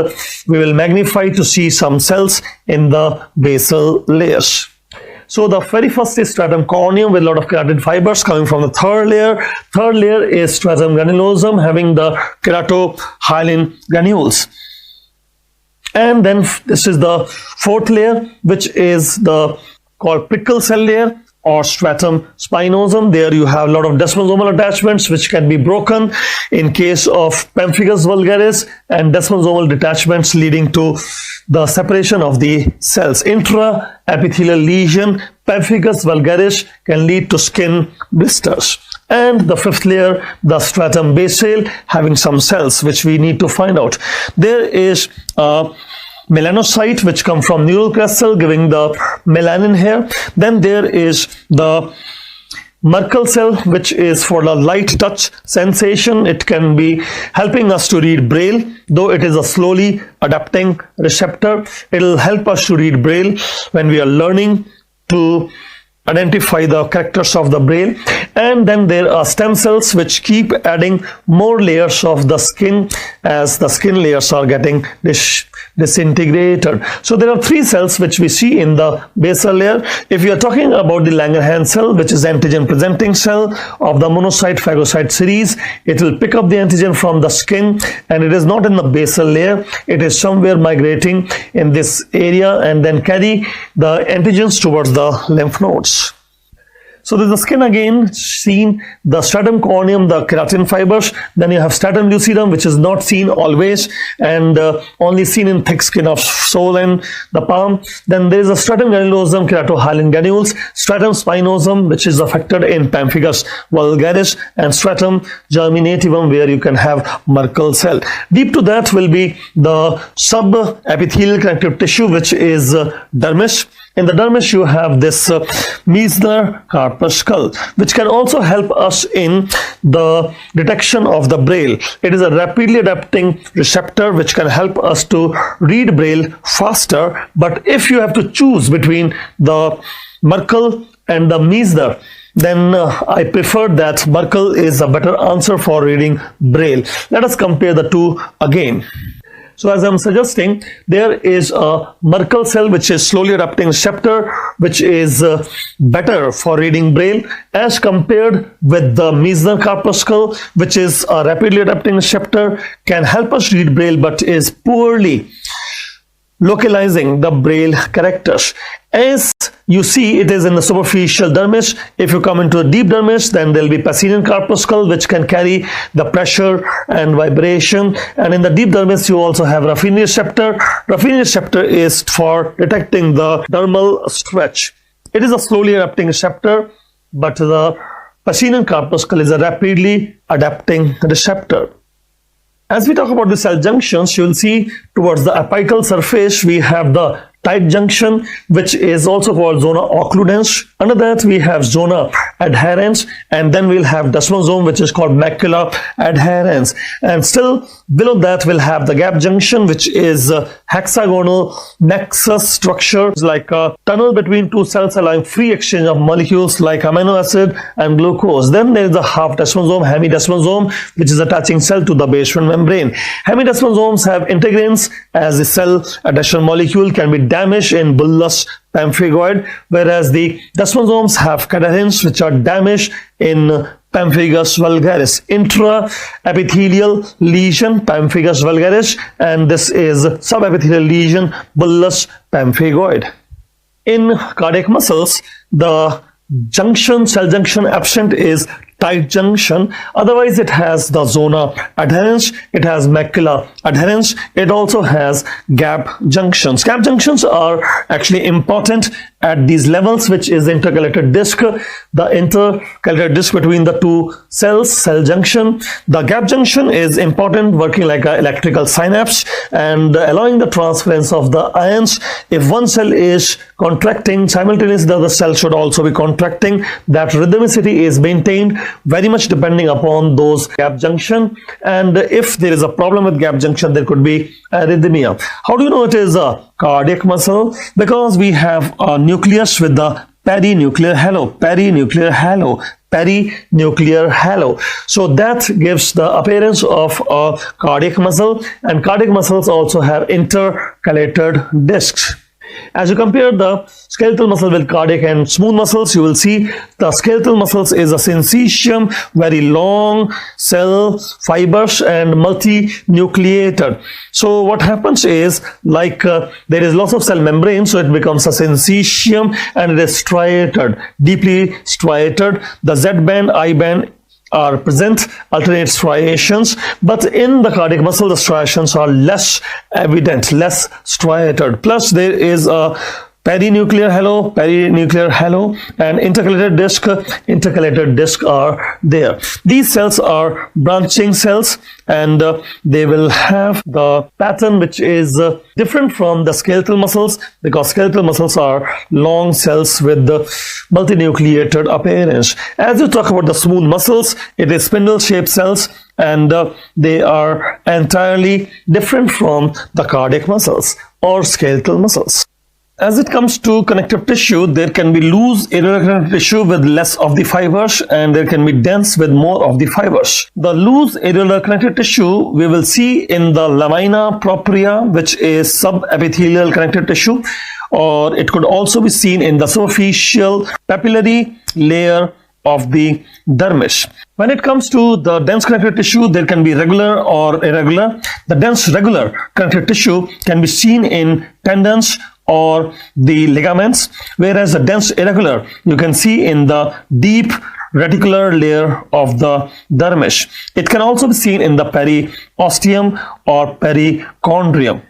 we will magnify to see some cells in the basal layers. So the very first is stratum corneum with a lot of keratin fibers coming from the third layer. Third layer is stratum granulosum, having the keratohyalin granules. And then this is the fourth layer, which is the called prickle cell layer or stratum spinosum. There you have a lot of desmosomal attachments which can be broken in case of pemphigus vulgaris, and desmosomal detachments leading to the separation of the cells. Intraepithelial lesion, pemphigus vulgaris, can lead to skin blisters. And the fifth layer, the stratum basale, having some cells which we need to find out. There is a melanocyte which come from neural crest cell, giving the melanin here. Then there is the Merkel cell, which is for the light touch sensation. It can be helping us to read Braille, though it is a slowly adapting receptor. It will help us to read Braille when we are learning to identify the characters of the Braille. And then there are stem cells which keep adding more layers of the skin as the skin layers are getting disintegrated. So there are 3 cells which we see in the basal layer. If you are talking about the Langerhans cell, which is antigen presenting cell of the monocyte phagocyte series, it will pick up the antigen from the skin, and it is not in the basal layer. It is somewhere migrating in this area and then carry the antigens towards the lymph nodes. So there's the skin again seen, the stratum corneum, the keratin fibers. Then you have stratum lucidum, which is not seen always and only seen in thick skin of sole and the palm. Then there is a stratum granulosum, keratohyalin granules, stratum spinosum, which is affected in pemphigus vulgaris, and stratum germinativum, where you can have Merkel cell. Deep to that will be the sub-epithelial connective tissue, which is dermis. In the dermis, you have this Meissner corpuscle, which can also help us in the detection of the braille. It is a rapidly adapting receptor which can help us to read braille faster. But if you have to choose between the Merkel and the Meissner, then I prefer that Merkel is a better answer for reading braille. Let us compare the two again. So as I'm suggesting, there is a Merkel cell which is slowly adapting receptor, which is better for reading braille as compared with the Meissner corpuscle, which is a rapidly adapting receptor, can help us read braille but is poorly localizing the braille characters. As you see, it is in the superficial dermis. If you come into a deep dermis, then there will be Pacinian corpuscle, which can carry the pressure and vibration. And in the deep dermis, you also have Ruffini receptor. Ruffini receptor is for detecting the dermal stretch. It is a slowly adapting receptor, but the Pacinian corpuscle is a rapidly adapting receptor. As we talk about the cell junctions, you will see towards the apical surface, we have the tight junction, which is also called zona occludens. Under that, we have zona adherens, and then we'll have desmosome, which is called macula adherens. And still below that, we'll have the gap junction, which is a hexagonal nexus structure, like a tunnel between two cells allowing free exchange of molecules like amino acid and glucose. Then there is the half desmosome, hemidesmosome, which is attaching cell to the basement membrane. Hemidesmosomes have integrins, as the cell adhesion molecule can be damaged in bullous pemphigoid, whereas the desmosomes have cadherins, which are damaged in pemphigus vulgaris. Intraepithelial lesion, pemphigus vulgaris, and this is subepithelial lesion, bullous pemphigoid. In cardiac muscles, the junction, cell junction absent is tight junction. Otherwise, it has the zona adherens, it has macula adherens, it also has gap junctions. Gap junctions are actually important at these levels, which is intercalated disc, the intercalated disc between the two cells, cell junction. The gap junction is important, working like an electrical synapse and allowing the transference of the ions. If one cell is contracting, simultaneously the other cell should also be contracting. That rhythmicity is maintained very much depending upon those gap junction, and if there is a problem with gap junction, there could be arrhythmia. How do you know it is a cardiac muscle? Because we have a nucleus with the perinuclear halo, perinuclear halo. So that gives the appearance of a cardiac muscle, and cardiac muscles also have intercalated discs. As you compare the skeletal muscle with cardiac and smooth muscles, you will see the skeletal muscles is a syncytium, very long cell fibers and multinucleated. So what happens is, like there is loss of cell membrane, so it becomes a syncytium and it is striated, deeply striated. The Z band, I band are present, alternate striations, but in the cardiac muscle the striations are less evident, less striated. Plus there is a perinuclear halo and intercalated disc are there. These cells are branching cells, and they will have the pattern which is different from the skeletal muscles, because skeletal muscles are long cells with the multinucleated appearance. As you talk about the smooth muscles, it is spindle shaped cells, and they are entirely different from the cardiac muscles or skeletal muscles. As it comes to connective tissue, there can be loose irregular connective tissue with less of the fibers, and there can be dense with more of the fibers. The loose irregular connective tissue we will see in the lamina propria, which is subepithelial connective tissue, or it could also be seen in the superficial papillary layer of the dermis. When it comes to the dense connective tissue, there can be regular or irregular. The dense regular connective tissue can be seen in tendons or the ligaments, whereas the dense irregular you can see in the deep reticular layer of the dermis. It can also be seen in the periosteum or perichondrium.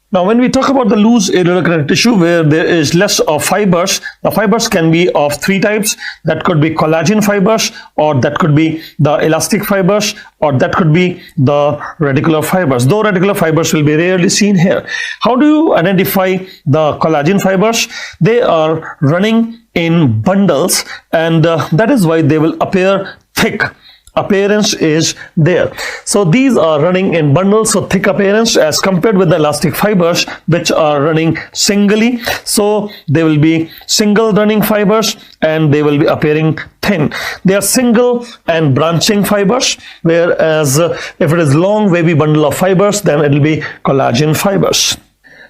Now, when we talk about the loose irregular connective tissue where there is less of fibers, the fibers can be of three types. That could be collagen fibers, or that could be the elastic fibers, or that could be the reticular fibers. Though reticular fibers will be rarely seen here. How do you identify the collagen fibers? They are running in bundles, and that is why they will appear thick. Appearance is there. So these are running in bundles, so thick appearance, as compared with the elastic fibers which are running singly. So they will be single running fibers and they will be appearing thin. They are single and branching fibers, whereas if it is long wavy bundle of fibers, then it will be collagen fibers.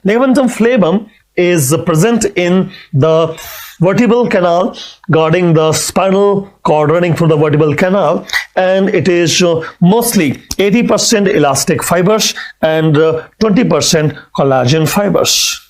Ligamentum flavum is present in the vertebral canal guarding the spinal cord running through the vertebral canal, and it is mostly 80% elastic fibers and 20% collagen fibers.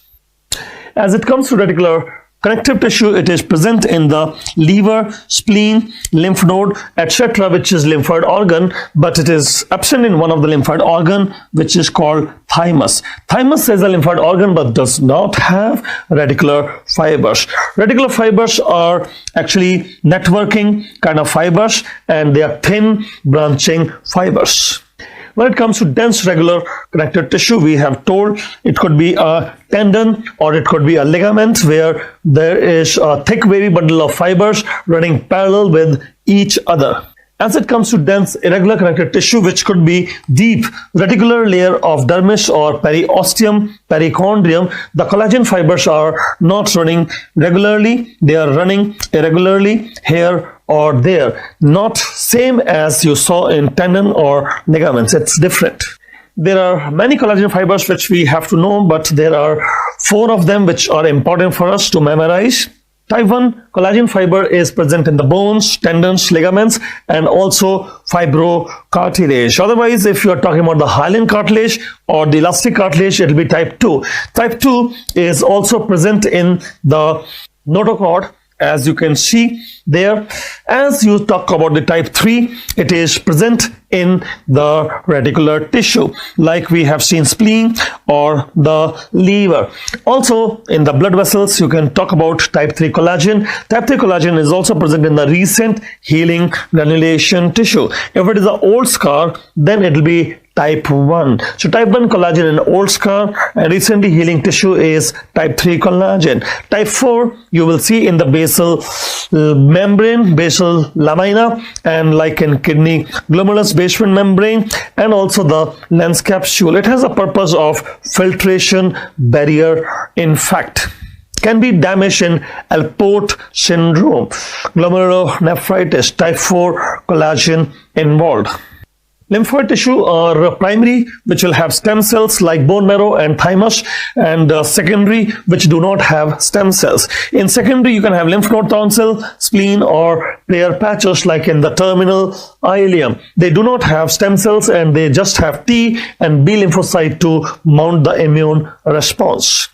As it comes to reticular connective tissue, it is present in the liver, spleen, lymph node, etc., which is lymphoid organ, but it is absent in one of the lymphoid organ, which is called thymus. Thymus is a lymphoid organ but does not have reticular fibers. Reticular fibers are actually networking kind of fibers, and they are thin branching fibers. When it comes to dense regular connective tissue, we have told it could be a tendon or it could be a ligament where there is a thick wavy bundle of fibers running parallel with each other. As it comes to dense irregular connective tissue, which could be deep reticular layer of dermis or periosteum, perichondrium, the collagen fibers are not running regularly, they are running irregularly here or there. Not same as you saw in tendon or ligaments, it's different. There are many collagen fibers which we have to know, but there are 4 of them which are important for us to memorize. Type 1 collagen fiber is present in the bones, tendons, ligaments, and also fibrocartilage. Otherwise, if you are talking about the hyaline cartilage or the elastic cartilage, it will be type 2. Type 2 is also present in the notochord, as you can see there. As you talk about the type 3, it is present in the reticular tissue, like we have seen spleen or the liver. Also in the blood vessels, you can talk about type 3 collagen. Type 3 collagen is also present in the recent healing granulation tissue. If it is an old scar, then it will be type 1. So type 1 collagen in old scar and recently healing tissue is type 3 collagen. Type 4 you will see in the basal membrane, basal lamina, and like in kidney glomerulus basement membrane, and also the lens capsule. It has a purpose of filtration barrier. In fact, can be damaged in Alport syndrome, glomerulonephritis, type 4 collagen involved. Lymphoid tissue are primary, which will have stem cells like bone marrow and thymus, and secondary, which do not have stem cells. In secondary, you can have lymph node tonsil, spleen, or prayer patches like in the terminal ileum. They do not have stem cells and they just have T and B lymphocyte to mount the immune response.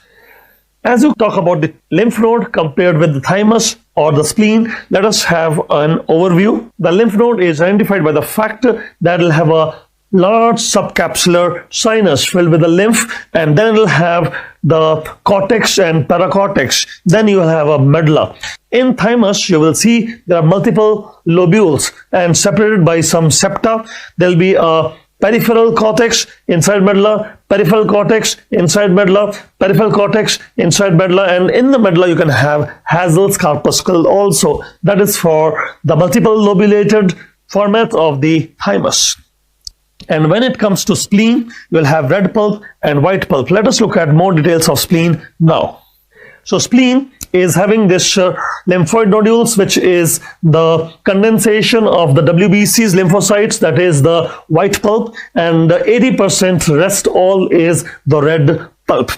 As you talk about the lymph node compared with the thymus or the spleen, let us have an overview. The lymph node is identified by the fact that it will have a large subcapsular sinus filled with the lymph, and then it will have the cortex and paracortex. Then you will have a medulla. In thymus, you will see there are multiple lobules and separated by some septa. There will be a peripheral cortex inside medulla, peripheral cortex inside medulla, peripheral cortex inside medulla, and in the medulla you can have Hazel's corpuscle also. That is for the multiple lobulated format of the thymus. And when it comes to spleen, you will have red pulp and white pulp. Let us look at more details of spleen now. So spleen is having this lymphoid nodules, which is the condensation of the WBC's lymphocytes, that is the white pulp, and 80% rest all is the red pulp.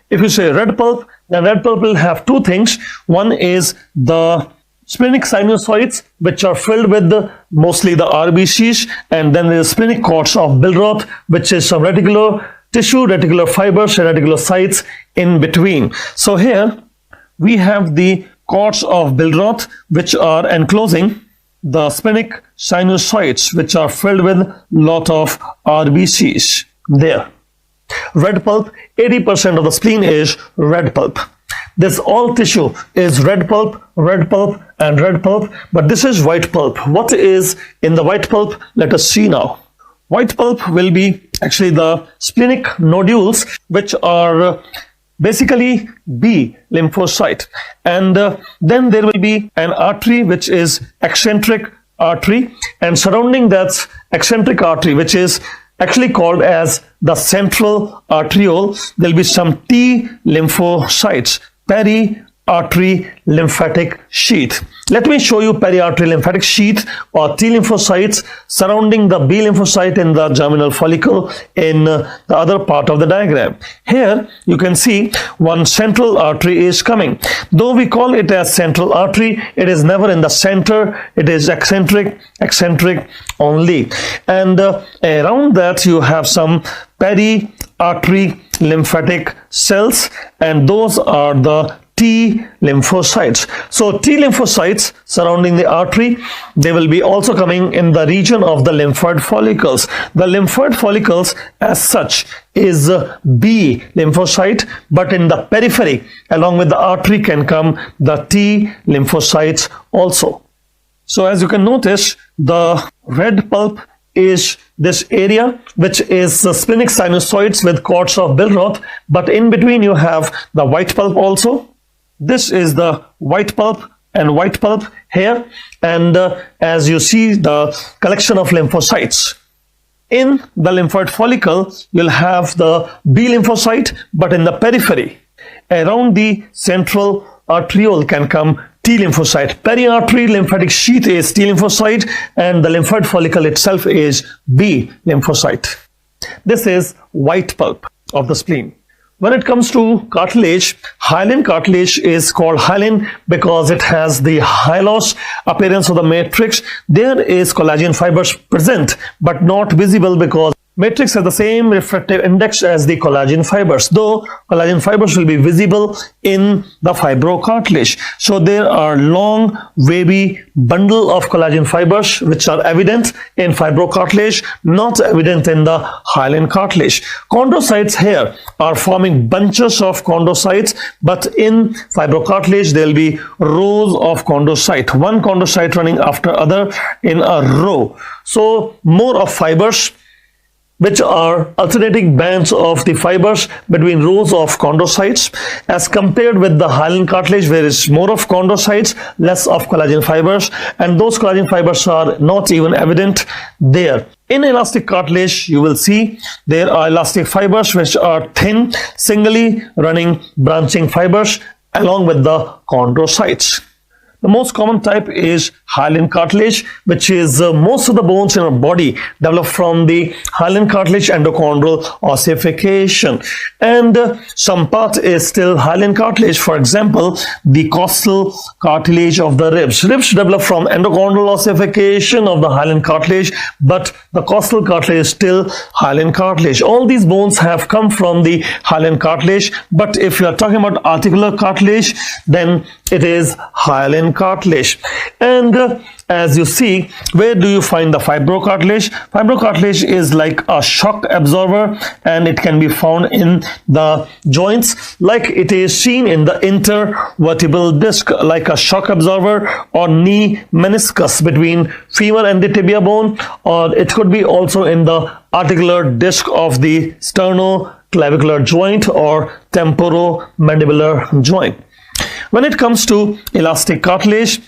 If you say red pulp, then red pulp will have 2 things. One is the splenic sinusoids, which are filled with mostly the RBCs, and then the splenic cords of Billroth, which is some reticular tissue, reticular fibers, and reticulocytes in between. So here we have the cords of Billroth, which are enclosing the splenic sinusoids, which are filled with lot of RBCs there. Red pulp, 80% of the spleen is red pulp. This all tissue is red pulp, and red pulp, but this is white pulp. What is in the white pulp? Let us see now. White pulp will be actually the splenic nodules, which are basically B lymphocyte, and then there will be an artery which is eccentric artery, and surrounding that eccentric artery, which is actually called as the central arteriole, there will be some T lymphocytes, peri-artery lymphatic sheath. Let me show you peri-artery lymphatic sheath or T lymphocytes surrounding the B lymphocyte in the germinal follicle in the other part of the diagram. Here you can see one central artery is coming. Though we call it as central artery, it is never in the center. It is eccentric only. And around that you have some peri-artery lymphatic cells, and those are the T lymphocytes. So T lymphocytes surrounding the artery, they will be also coming in the region of the lymphoid follicles. The lymphoid follicles as such is B lymphocyte, but in the periphery along with the artery can come the T lymphocytes also. So as you can notice, the red pulp is this area which is splenic sinusoids with cords of Billroth, but in between you have the white pulp also. This is the white pulp and white pulp here, and as you see the collection of lymphocytes. In the lymphoid follicle, you'll have the B lymphocyte, but in the periphery, around the central arteriole can come T lymphocyte. Peri-artery lymphatic sheath is T lymphocyte, and the lymphoid follicle itself is B lymphocyte. This is white pulp of the spleen. When it comes to cartilage, hyaline cartilage is called hyaline because it has the hyalos appearance of the matrix. There is collagen fibers present but not visible because matrix has the same refractive index as the collagen fibers, though collagen fibers will be visible in the fibrocartilage. So there are long wavy bundle of collagen fibers which are evident in fibrocartilage, not evident in the hyaline cartilage. Chondrocytes here are forming bunches of chondrocytes, but in fibrocartilage there will be rows of chondrocyte, one chondrocyte running after other in a row. So more of fibers, which are alternating bands of the fibers between rows of chondrocytes, as compared with the hyaline cartilage where it's more of chondrocytes, less of collagen fibers, and those collagen fibers are not even evident there. In elastic cartilage, you will see there are elastic fibers which are thin, singly running branching fibers along with the chondrocytes. The most common type is hyaline cartilage, which is most of the bones in our body develop from the hyaline cartilage endochondral ossification, and some part is still hyaline cartilage. For example, the costal cartilage of the ribs. Ribs develop from endochondral ossification of the hyaline cartilage, but the costal cartilage is still hyaline cartilage. All these bones have come from the hyaline cartilage, but if you are talking about articular cartilage, then it is hyaline cartilage. And as you see, where do you find the fibrocartilage? Fibrocartilage is like a shock absorber, and it can be found in the joints like it is seen in the intervertebral disc, like a shock absorber, or knee meniscus between femur and the tibia bone, or it could be also in the articular disc of the sternoclavicular joint or temporomandibular joint. When it comes to elastic cartilage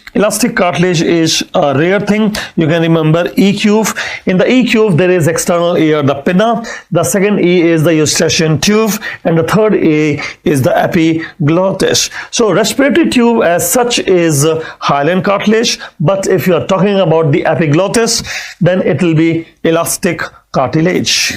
is a rare thing. You can remember E cube. In the E cube, there is external ear, the pinna. The second E is the eustachian tube, and the third A is the epiglottis. So respiratory tube as such is hyaline cartilage, but if you are talking about the epiglottis, then it will be elastic cartilage.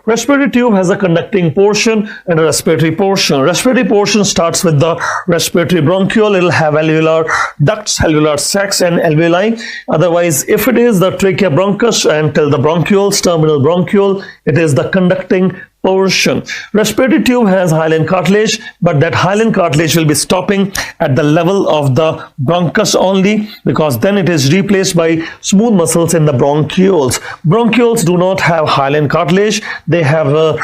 Respiratory tube has a conducting portion and a respiratory portion. Respiratory portion starts with the respiratory bronchiole. It will have alveolar ducts, alveolar sacs, and alveoli. Otherwise, if it is the trachea bronchus and till the bronchioles, terminal bronchiole, it is the conducting portion. Respiratory tube has hyaline cartilage, but that hyaline cartilage will be stopping at the level of the bronchus only, because then it is replaced by smooth muscles in the bronchioles. Bronchioles do not have hyaline cartilage. They have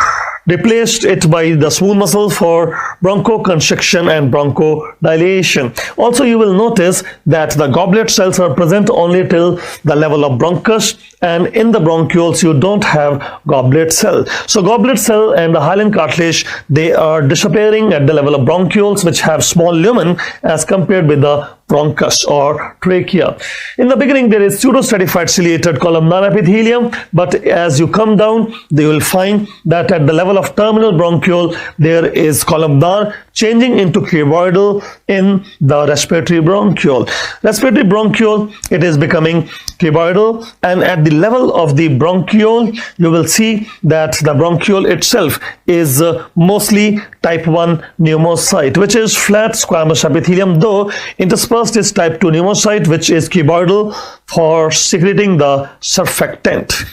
replaced it by the smooth muscles for bronchoconstriction and bronchodilation. Also, you will notice that the goblet cells are present only till the level of bronchus, and in the bronchioles you don't have goblet cell. So goblet cell and the hyaline cartilage, they are disappearing at the level of bronchioles, which have small lumen as compared with the bronchus or trachea. In the beginning, there is pseudostratified ciliated columnar epithelium, but as you come down, they will find that at the level of terminal bronchiole, there is columnar changing into cuboidal in the respiratory bronchiole. Respiratory bronchiole, it is becoming cuboidal, and at the level of the bronchiole, you will see that the bronchiole itself is mostly type 1 pneumocyte, which is flat squamous epithelium, though interspersed is type 2 pneumocyte, which is cuboidal for secreting the surfactant.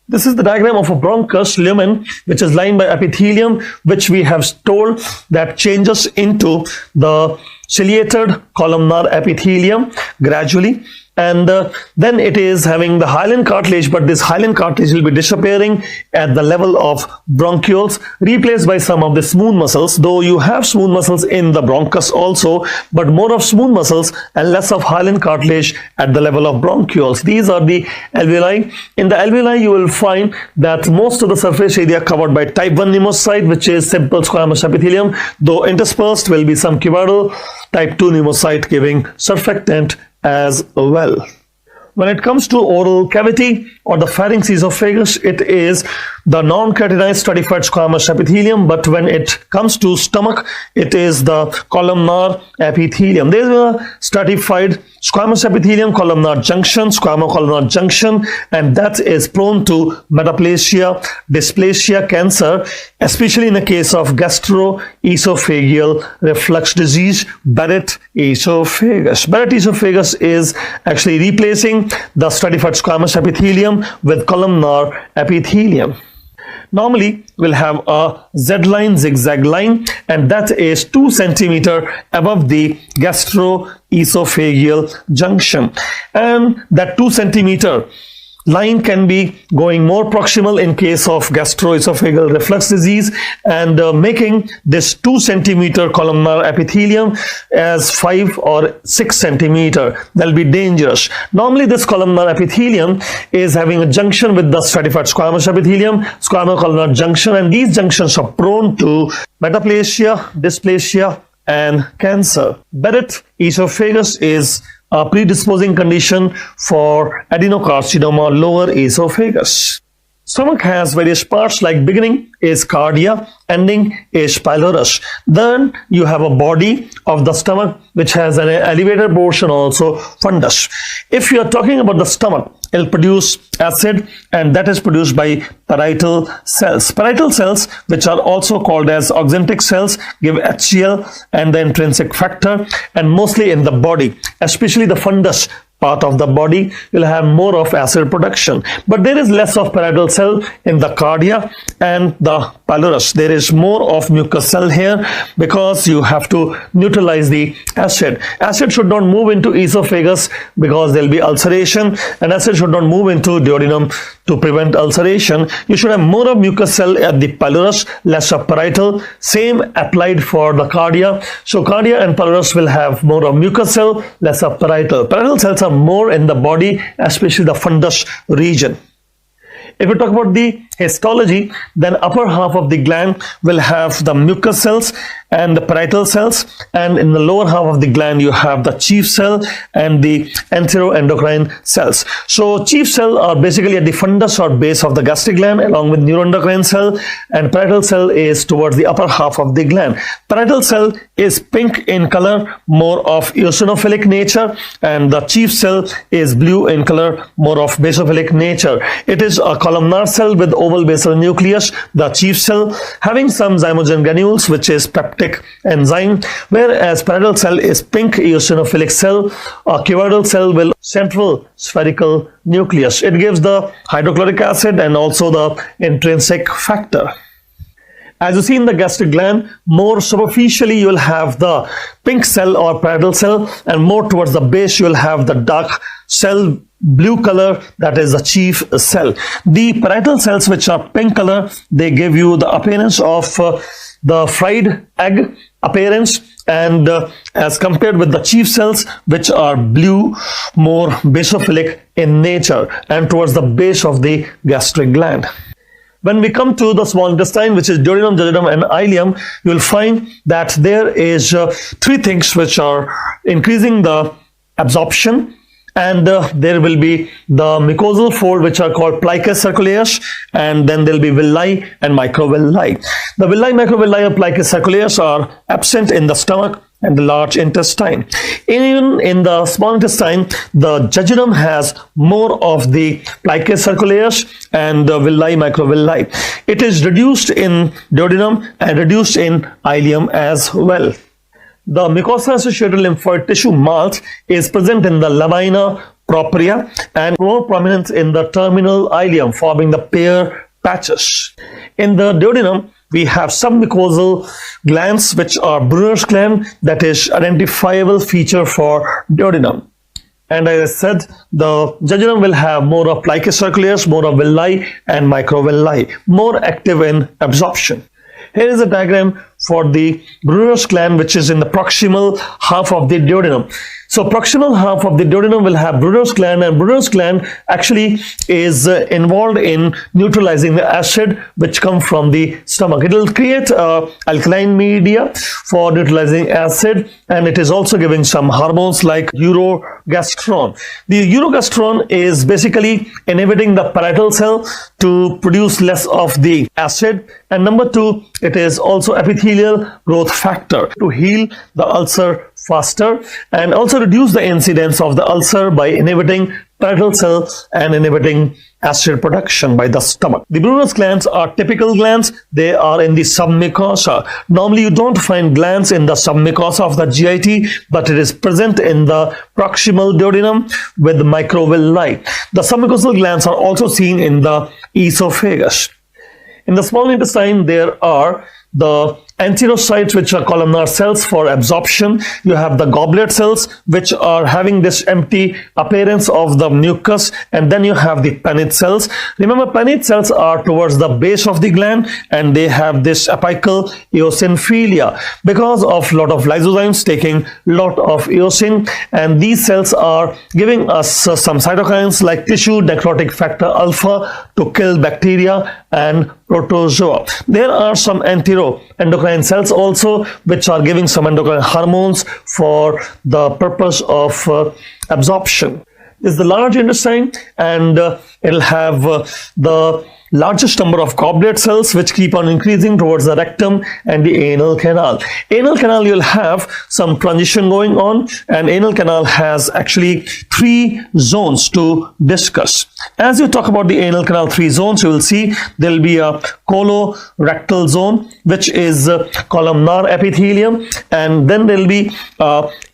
This is the diagram of a bronchus lumen, which is lined by epithelium, which we have told that changes into the ciliated columnar epithelium gradually. And then it is having the hyaline cartilage, but this hyaline cartilage will be disappearing at the level of bronchioles, replaced by some of the smooth muscles, though you have smooth muscles in the bronchus also, but more of smooth muscles and less of hyaline cartilage at the level of bronchioles. These are the alveoli. In the alveoli, you will find that most of the surface area covered by type 1 pneumocyte, which is simple squamous epithelium, though interspersed will be some cuboidal type 2 pneumocyte giving surfactant as well. When it comes to oral cavity or the pharynx esophagus, it is the non-keratinized stratified squamous epithelium, but when it comes to stomach, it is the columnar epithelium. There is a stratified squamous epithelium, columnar junction, squamo-columnar junction, and that is prone to metaplasia, dysplasia, cancer, especially in the case of gastroesophageal reflux disease, Barrett esophagus. Barrett esophagus is actually replacing the stratified squamous epithelium with columnar epithelium. Normally, we'll have a Z-line, zigzag line, and that is 2 centimeter above the gastroesophageal junction. And that 2 centimeter line can be going more proximal in case of gastroesophageal reflux disease, and making this 2 centimeter columnar epithelium as 5 or 6 centimeter. That'll be dangerous. Normally, this columnar epithelium is having a junction with the stratified squamous epithelium, squamo-columnar junction, and these junctions are prone to metaplasia, dysplasia, and cancer. Barrett esophagus is a predisposing condition for adenocarcinoma lower esophagus. Stomach has various parts, like beginning is cardia, ending is pylorus. Then you have a body of the stomach which has an elevated portion, also fundus. If you are talking about the stomach, it will produce acid, and that is produced by parietal cells. Parietal cells, which are also called as oxyntic cells, give HCl and the intrinsic factor, and mostly in the body, especially the fundus part of the body, will have more of acid production. But there is less of parietal cell in the cardia and the pylorus. There is more of mucus cell here, because you have to neutralize the acid. Acid should not move into esophagus because there will be ulceration, and acid should not move into duodenum to prevent ulceration. You should have more of mucus cell at the pylorus, less of parietal. Same applied for the cardia. So cardia and pylorus will have more of mucus cell, less of parietal. Parietal cells are more in the body, especially the fundus region. If we talk about the histology, then upper half of the gland will have the mucus cells and the parietal cells, and in the lower half of the gland you have the chief cell and the enteroendocrine cells. So chief cell are basically at the fundus or base of the gastric gland, along with neuroendocrine cell, and parietal cell is towards the upper half of the gland. Parietal cell is pink in color, more of eosinophilic nature, and the chief cell is blue in color, more of basophilic nature. It is a columnar cell with oval basal nucleus, the chief cell, having some zymogen granules, which is peptide enzyme, whereas parietal cell is pink eosinophilic cell. A cuboidal cell will central spherical nucleus. It gives the hydrochloric acid and also the intrinsic factor. As you see in the gastric gland, more superficially you will have the pink cell or parietal cell, and more towards the base you will have the dark cell, blue color, that is the chief cell. The parietal cells, which are pink color, they give you the appearance of the fried egg appearance, and as compared with the chief cells, which are blue, more basophilic in nature and towards the base of the gastric gland. When we come to the small intestine, which is duodenum, jejunum and ileum, you will find that there is three things which are increasing the absorption, and there will be the mucosal fold, which are called plica circularis, and then there will be villi and microvilli. The villi, microvilli, or plica circularis are absent in the stomach and the large intestine. Even in the small intestine, the jejunum has more of the plica circularis and the villi, microvilli. It is reduced in duodenum and reduced in ileum as well. The mucosa-associated lymphoid tissue marls is present in the lamina propria and more prominent in the terminal ileum, forming the pair patches. In the duodenum, we have submucosal glands, which are Brunner's gland, that is identifiable feature for duodenum. And as I said, the jejunum will have more of plica circularis, more of villi and microvilli, more active in absorption. Here is a diagram for the Brunner's gland, which is in the proximal half of the duodenum. So proximal half of the duodenum will have Brunner's gland, and Brunner's gland actually is involved in neutralizing the acid which come from the stomach. It will create alkaline media for neutralizing acid, and it is also giving some hormones like urogastron. The urogastron is basically inhibiting the parietal cell to produce less of the acid, and number two, it is also epithelial growth factor to heal the ulcer faster and also reduce the incidence of the ulcer by inhibiting parietal cell and inhibiting acid production by the stomach. The Brunner's glands are typical glands. They are in the submucosa. Normally you don't find glands in the submucosa of the GIT, but it is present in the proximal duodenum with microvilli. The submucosal glands are also seen in the esophagus. In the small intestine, there are the enterocytes, which are columnar cells for absorption. You have the goblet cells, which are having this empty appearance of the mucus, and then you have the Paneth cells. Remember, Paneth cells are towards the base of the gland, and they have this apical eosinophilia because of lot of lysozymes taking lot of eosin, and these cells are giving us some cytokines like tissue necrotic factor alpha to kill bacteria and protozoa. There are some enteroendocrine cells also, which are giving some endocrine hormones for the purpose of absorption. This is the large intestine, and it'll have the largest number of goblet cells, which keep on increasing towards the rectum and the anal canal. Anal canal, you'll have some transition going on, and anal canal has actually 3 zones to discuss. As you talk about the anal canal 3 zones, you will see there will be a colorectal zone, which is columnar epithelium, and then there will be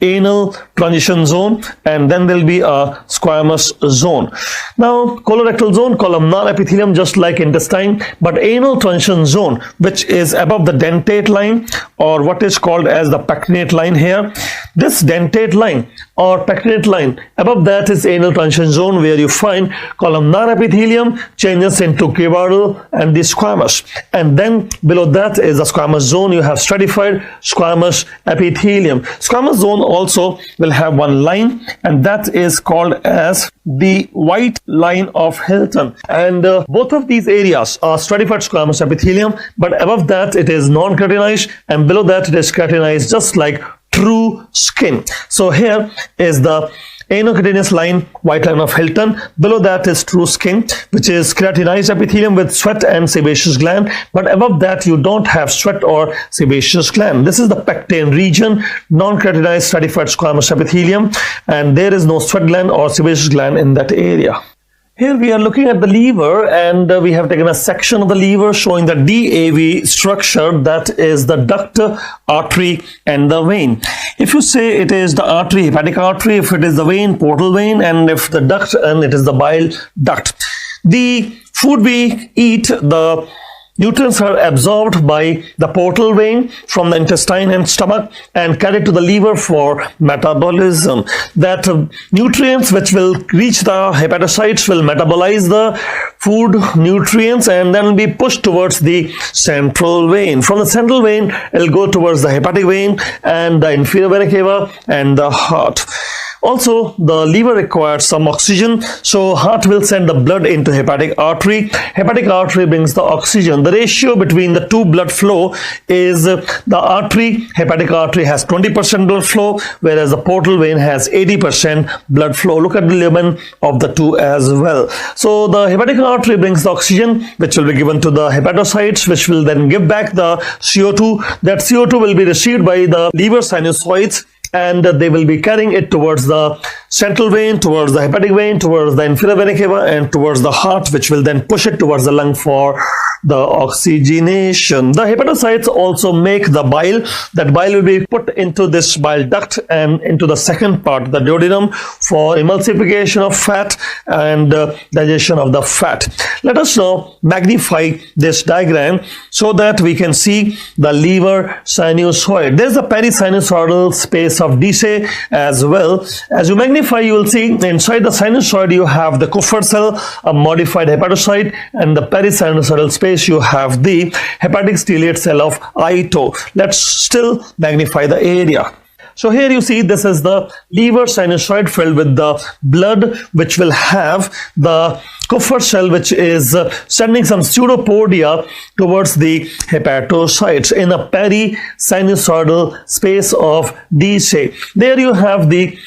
anal transition zone, and then there will be a squamous zone. Now, colorectal zone, columnar epithelium, just like intestine, but anal transition zone, which is above the dentate line, or what is called as the pectinate line here. This dentate line or pectinate line, above that is anal transition zone, where you find columnar epithelium changes into cuboidal and the squamous, and then below that is the squamous zone. You have stratified squamous epithelium. Squamous zone also will have one line, and that is called as the white line of Hilton, and both of these areas are stratified squamous epithelium, but above that it is non-keratinized, and below that it is keratinized, just like true skin. So here is the anocutaneous line, white line of Hilton. Below that is true skin, which is keratinized epithelium with sweat and sebaceous gland, but above that you don't have sweat or sebaceous gland. This is the pectine region, non-keratinized stratified squamous epithelium, and there is no sweat gland or sebaceous gland in that area. Here we are looking at the liver, and we have taken a section of the liver showing the DAV structure, that is the duct, artery and the vein. If you say it is the artery, hepatic artery, if it is the vein, portal vein, and if the duct, and it is the bile duct. The food we eat, the nutrients are absorbed by the portal vein from the intestine and stomach and carried to the liver for metabolism. That nutrients which will reach the hepatocytes will metabolize the food nutrients and then be pushed towards the central vein. From the central vein, it will go towards the hepatic vein and the inferior vena cava and the heart. Also, the liver requires some oxygen, so heart will send the blood into hepatic artery. Hepatic artery brings the oxygen. The ratio between the two blood flow is hepatic artery has 20% blood flow, whereas the portal vein has 80% blood flow. Look at the lumen of the two as well. So the hepatic artery brings the oxygen, which will be given to the hepatocytes, which will then give back the CO2. That CO2 will be received by the liver sinusoids, and they will be carrying it towards the central vein, towards the hepatic vein, towards the inferior vena cava, and towards the heart, which will then push it towards the lung for the oxygenation. The hepatocytes also make the bile. That bile will be put into this bile duct and into the second part, the duodenum, for emulsification of fat and digestion of the fat. Let us now magnify this diagram so that we can see the liver sinusoid. There is a perisinusoidal space of Dece as well. As you magnify, you will see inside the sinusoid you have the Kupffer cell, a modified hepatocyte, and the perisinusoidal space you have the hepatic stellate cell of Ito. Let's still magnify the area. So here you see this is the liver sinusoid filled with the blood, which will have the Kupffer cell, which is sending some pseudopodia towards the hepatocytes in a perisinusoidal space of Dece. There you have the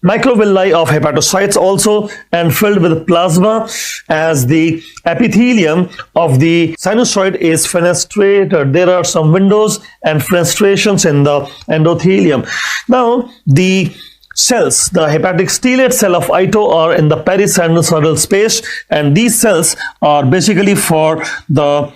microvilli of hepatocytes also, and filled with plasma, as the epithelium of the sinusoid is fenestrated. There are some windows and fenestrations in the endothelium. Now the cells, the hepatic stellate cell of Ito, are in the perisinusoidal space, and these cells are basically for the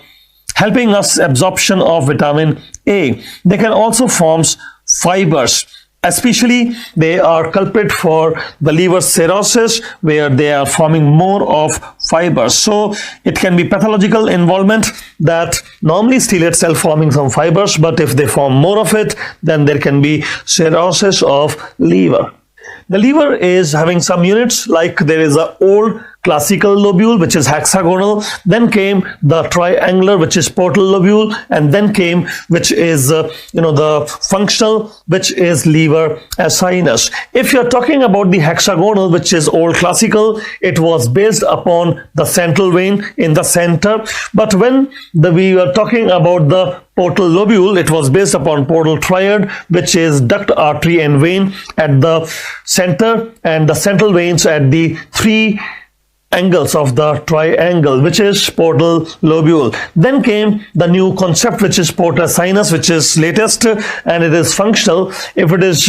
helping us absorption of vitamin A. They can also form fibers. Especially, they are culprit for the liver cirrhosis, where they are forming more of fibers. So it can be pathological involvement, that normally stellate cell forming some fibers, but if they form more of it, then there can be cirrhosis of liver. The liver is having some units, like there is a old classical lobule, which is hexagonal, then came the triangular, which is portal lobule, and then came which is the functional, which is liver acinus. If you are talking about the hexagonal, which is old classical, it was based upon the central vein in the center, but when we were talking about the portal lobule, it was based upon portal triad, which is duct, artery, and vein at the center, and the central veins at the three angles of the triangle, which is portal lobule. Then came the new concept, which is portal sinus, which is latest, and it is functional. If it is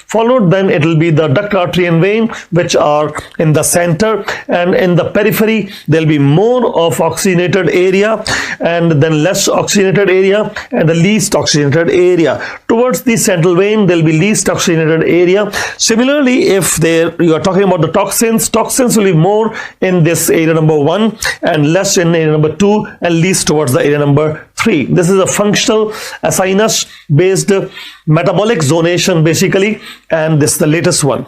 followed, then it will be the duct, artery, and vein, which are in the center, and in the periphery there will be more of oxygenated area, and then less oxygenated area, and the least oxygenated area. Towards the central vein there will be least oxygenated area. Similarly, if you are talking about the toxins will be more in this area number 1 and less in area number 2 and least towards the area number 3. This is a functional acinus based metabolic zonation basically, and this is the latest one.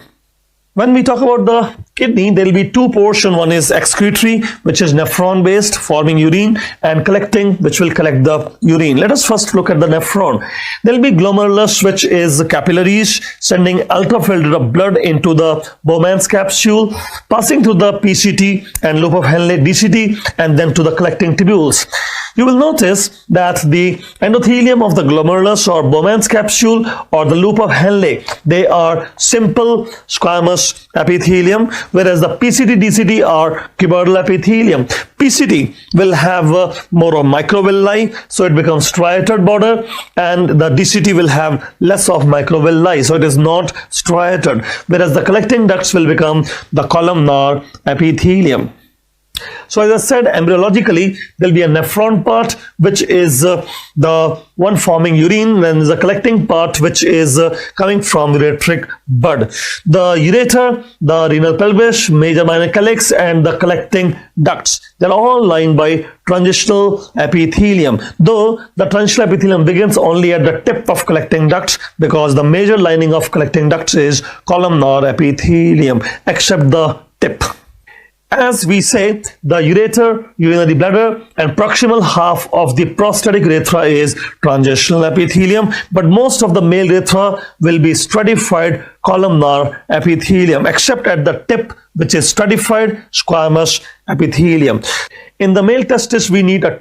When we talk about the kidney, there will be two portions. One is excretory, which is nephron based, forming urine, and collecting, which will collect the urine. Let us first look at the nephron. There will be glomerulus, which is capillaries, sending ultrafiltered of blood into the Bowman's capsule, passing through the PCT and loop of Henle DCT, and then to the collecting tubules. You will notice that the endothelium of the glomerulus or Bowman's capsule or the loop of Henle, they are simple squamous epithelium, whereas the PCT-DCT are cuboidal epithelium. PCT will have more of microvilli, so it becomes striated border, and the DCT will have less of microvilli, so it is not striated, whereas the collecting ducts will become the columnar epithelium. So as I said, embryologically, there'll be a nephron part, which is the one forming urine, then there's a collecting part, which is coming from the ureteric bud. The ureter, the renal pelvis, major minor calyx, and the collecting ducts, they're all lined by transitional epithelium, though the transitional epithelium begins only at the tip of collecting ducts, because the major lining of collecting ducts is columnar epithelium, except the tip. As we say, the ureter, urinary bladder, and proximal half of the prostatic urethra is transitional epithelium, but most of the male urethra will be stratified columnar epithelium, except at the tip, which is stratified squamous epithelium. In the male testis, we need a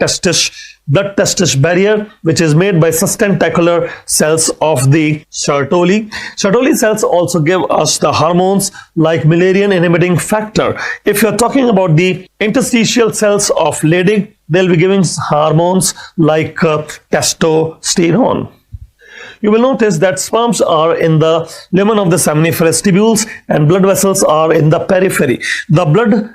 blood testis barrier, which is made by sustentacular cells of the Sertoli. Sertoli cells also give us the hormones like Müllerian inhibiting factor. If you're talking about the interstitial cells of Leydig, they'll be giving hormones like testosterone. You will notice that sperms are in the lumen of the seminiferous tubules and blood vessels are in the periphery. The blood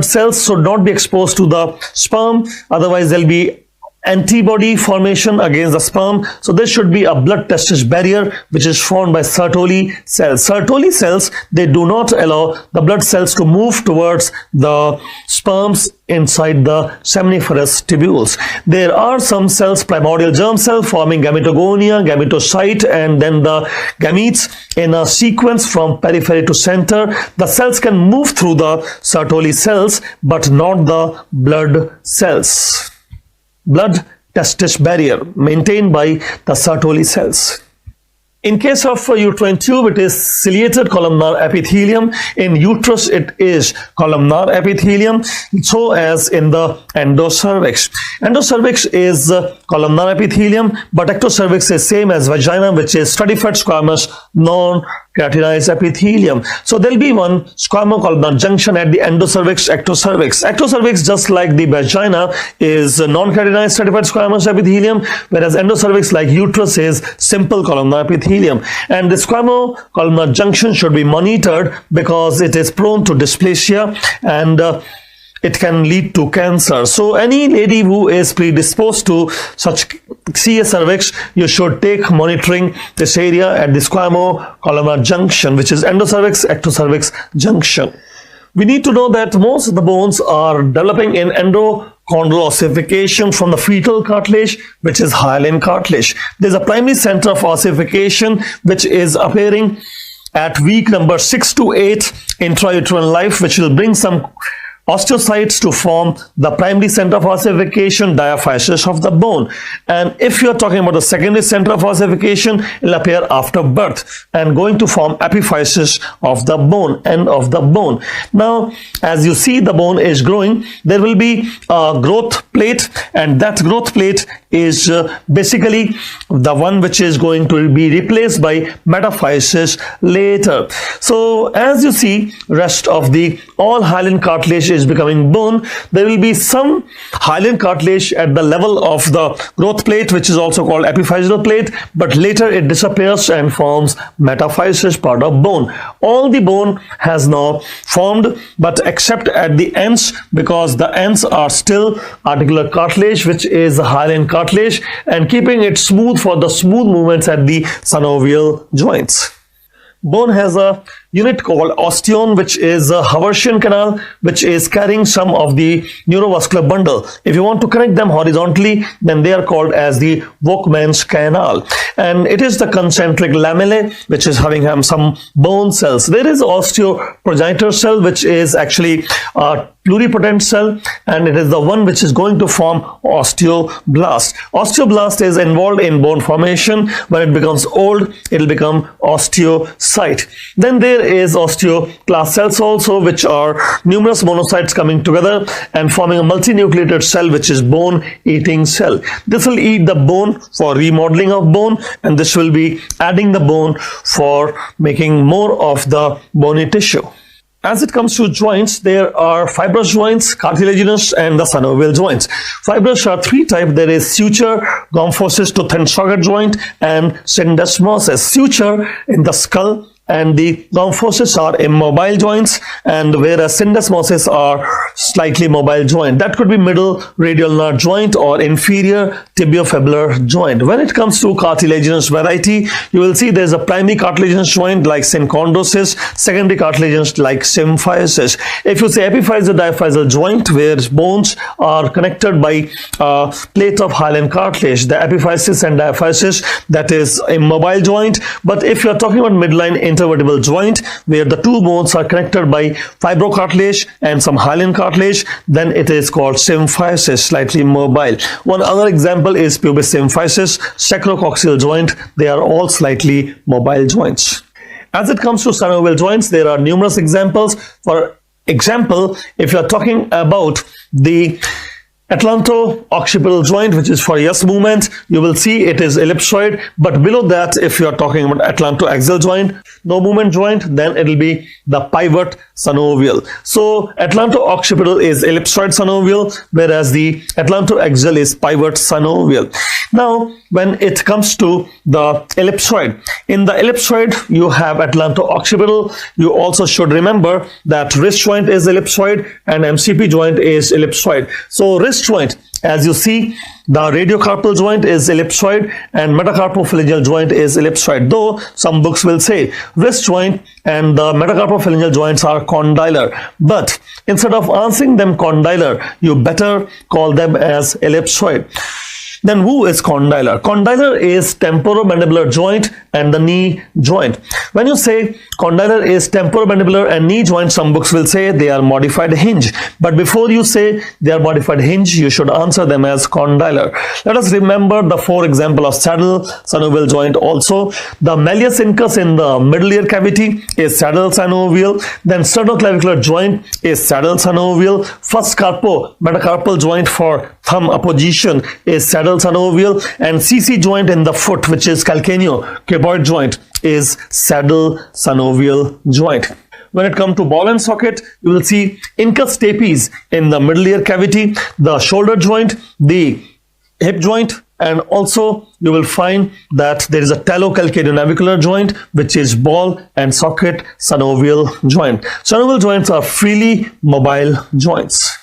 cells should not be exposed to the sperm, otherwise there'll be antibody formation against the sperm. So there should be a blood testis barrier which is formed by Sertoli cells. Sertoli cells, they do not allow the blood cells to move towards the sperms inside the seminiferous tubules. There are some cells, primordial germ cell forming gametogonia, gametocyte, and then the gametes in a sequence from periphery to center. The cells can move through the Sertoli cells, but not the blood cells. Blood testis barrier maintained by the Sertoli cells. In case of uterine tube, it is ciliated columnar epithelium. In uterus, it is columnar epithelium. So as in the endocervix. Endocervix is columnar epithelium, but ectocervix is same as vagina, which is stratified squamous non-keratinized epithelium. So there'll be one squamo-columnar junction at the endocervix, ectocervix. Ectocervix, just like the vagina, is non-keratinized stratified squamous epithelium, whereas endocervix, like uterus, is simple columnar epithelium. And the squamo-columnar junction should be monitored because it is prone to dysplasia and it can lead to cancer. So any lady who is predisposed to such CA cervix, you should take monitoring this area at the squamo-columnar junction, which is endocervix, ectocervix junction. We need to know that most of the bones are developing in endochondral ossification from the fetal cartilage, which is hyaline cartilage. There's a primary center of ossification which is appearing at week number 6 to 8 intrauterine life, which will bring some osteocytes to form the primary center of ossification, diaphysis of the bone. And if you're talking about the secondary center of ossification, it will appear after birth and going to form epiphysis of the bone, end of the bone. Now, as you see, the bone is growing. There will be a growth plate, and that growth plate is basically the one which is going to be replaced by metaphysis later. So as you see, rest of the all hyaline cartilage is becoming bone. There will be some hyaline cartilage at the level of the growth plate, which is also called epiphyseal plate, but later it disappears and forms metaphysis part of bone. All the bone has now formed, but except at the ends, because the ends are still articular cartilage, which is hyaline cartilage, and keeping it smooth for the smooth movements at the synovial joints. Bone has a unit called osteon, which is a Haversian canal, which is carrying some of the neurovascular bundle. If you want to connect them horizontally, then they are called as the Volkmann's canal. And it is the concentric lamellae, which is having some bone cells. There is osteoprogenitor cell, which is actually a pluripotent cell, and it is the one which is going to form osteoblast. Osteoblast is involved in bone formation. When it becomes old, it will become osteocyte. Then there is osteoclast cells also, which are numerous monocytes coming together and forming a multinucleated cell, which is bone eating cell. This will eat the bone for remodeling of bone, and this will be adding the bone for making more of the bony tissue. As it comes to joints, there are fibrous joints, cartilaginous, and the synovial joints. Fibrous are three types. There is suture, gomphosis to thin socket joint, and syndesmosis. Suture in the skull and the gomphoses are immobile joints, and whereas syndesmosis are slightly mobile joint. That could be middle radial ulnar joint or inferior tibiofibular joint. When it comes to cartilaginous variety, you will see there's a primary cartilaginous joint like synchondrosis, secondary cartilaginous like symphysis. If you say epiphyseal diaphyseal joint, where bones are connected by plate of hyaline cartilage, the epiphysis and diaphysis, that is immobile joint. But if you are talking about midline intervertebral joint, where the two bones are connected by fibrocartilage and some hyaline cartilage, then it is called symphysis, slightly mobile. One other example is pubis symphysis, sacrococcygeal joint. They are all slightly mobile joints. As it comes to synovial joints, there are numerous examples. For example, if you are talking about the atlanto-occipital joint, which is for yes movement, you will see it is ellipsoid. But below that, if you are talking about atlanto-axial joint, no movement joint, then it will be the pivot synovial. So atlanto-occipital is ellipsoid synovial, whereas the atlanto-axial is pivot synovial. Now, when it comes to the ellipsoid, in the ellipsoid you have atlanto-occipital. You also should remember that wrist joint is ellipsoid and MCP joint is ellipsoid. So wrist joint, as you see, the radiocarpal joint is ellipsoid and metacarpophalangeal joint is ellipsoid, though some books will say wrist joint and the metacarpophalangeal joints are condylar. But instead of answering them condylar, you better call them as ellipsoid. Then who is condylar? Condylar is temporomandibular joint and the knee joint. When you say condylar is temporomandibular and knee joint, some books will say they are modified hinge. But before you say they are modified hinge, you should answer them as condylar. Let us remember the four examples of saddle synovial joint also. The malleus incus in the middle ear cavity is saddle synovial. Then sternoclavicular joint is saddle synovial. First metacarpal joint for thumb apposition is saddle synovial, and CC joint in the foot, which is calcaneo-cuboid joint, is saddle synovial joint. When it comes to ball and socket, you will see incus stapes in the middle ear cavity, the shoulder joint, the hip joint, and also you will find that there is a talocalcaneonavicular joint, which is ball and socket synovial joint. Synovial joints are freely mobile joints.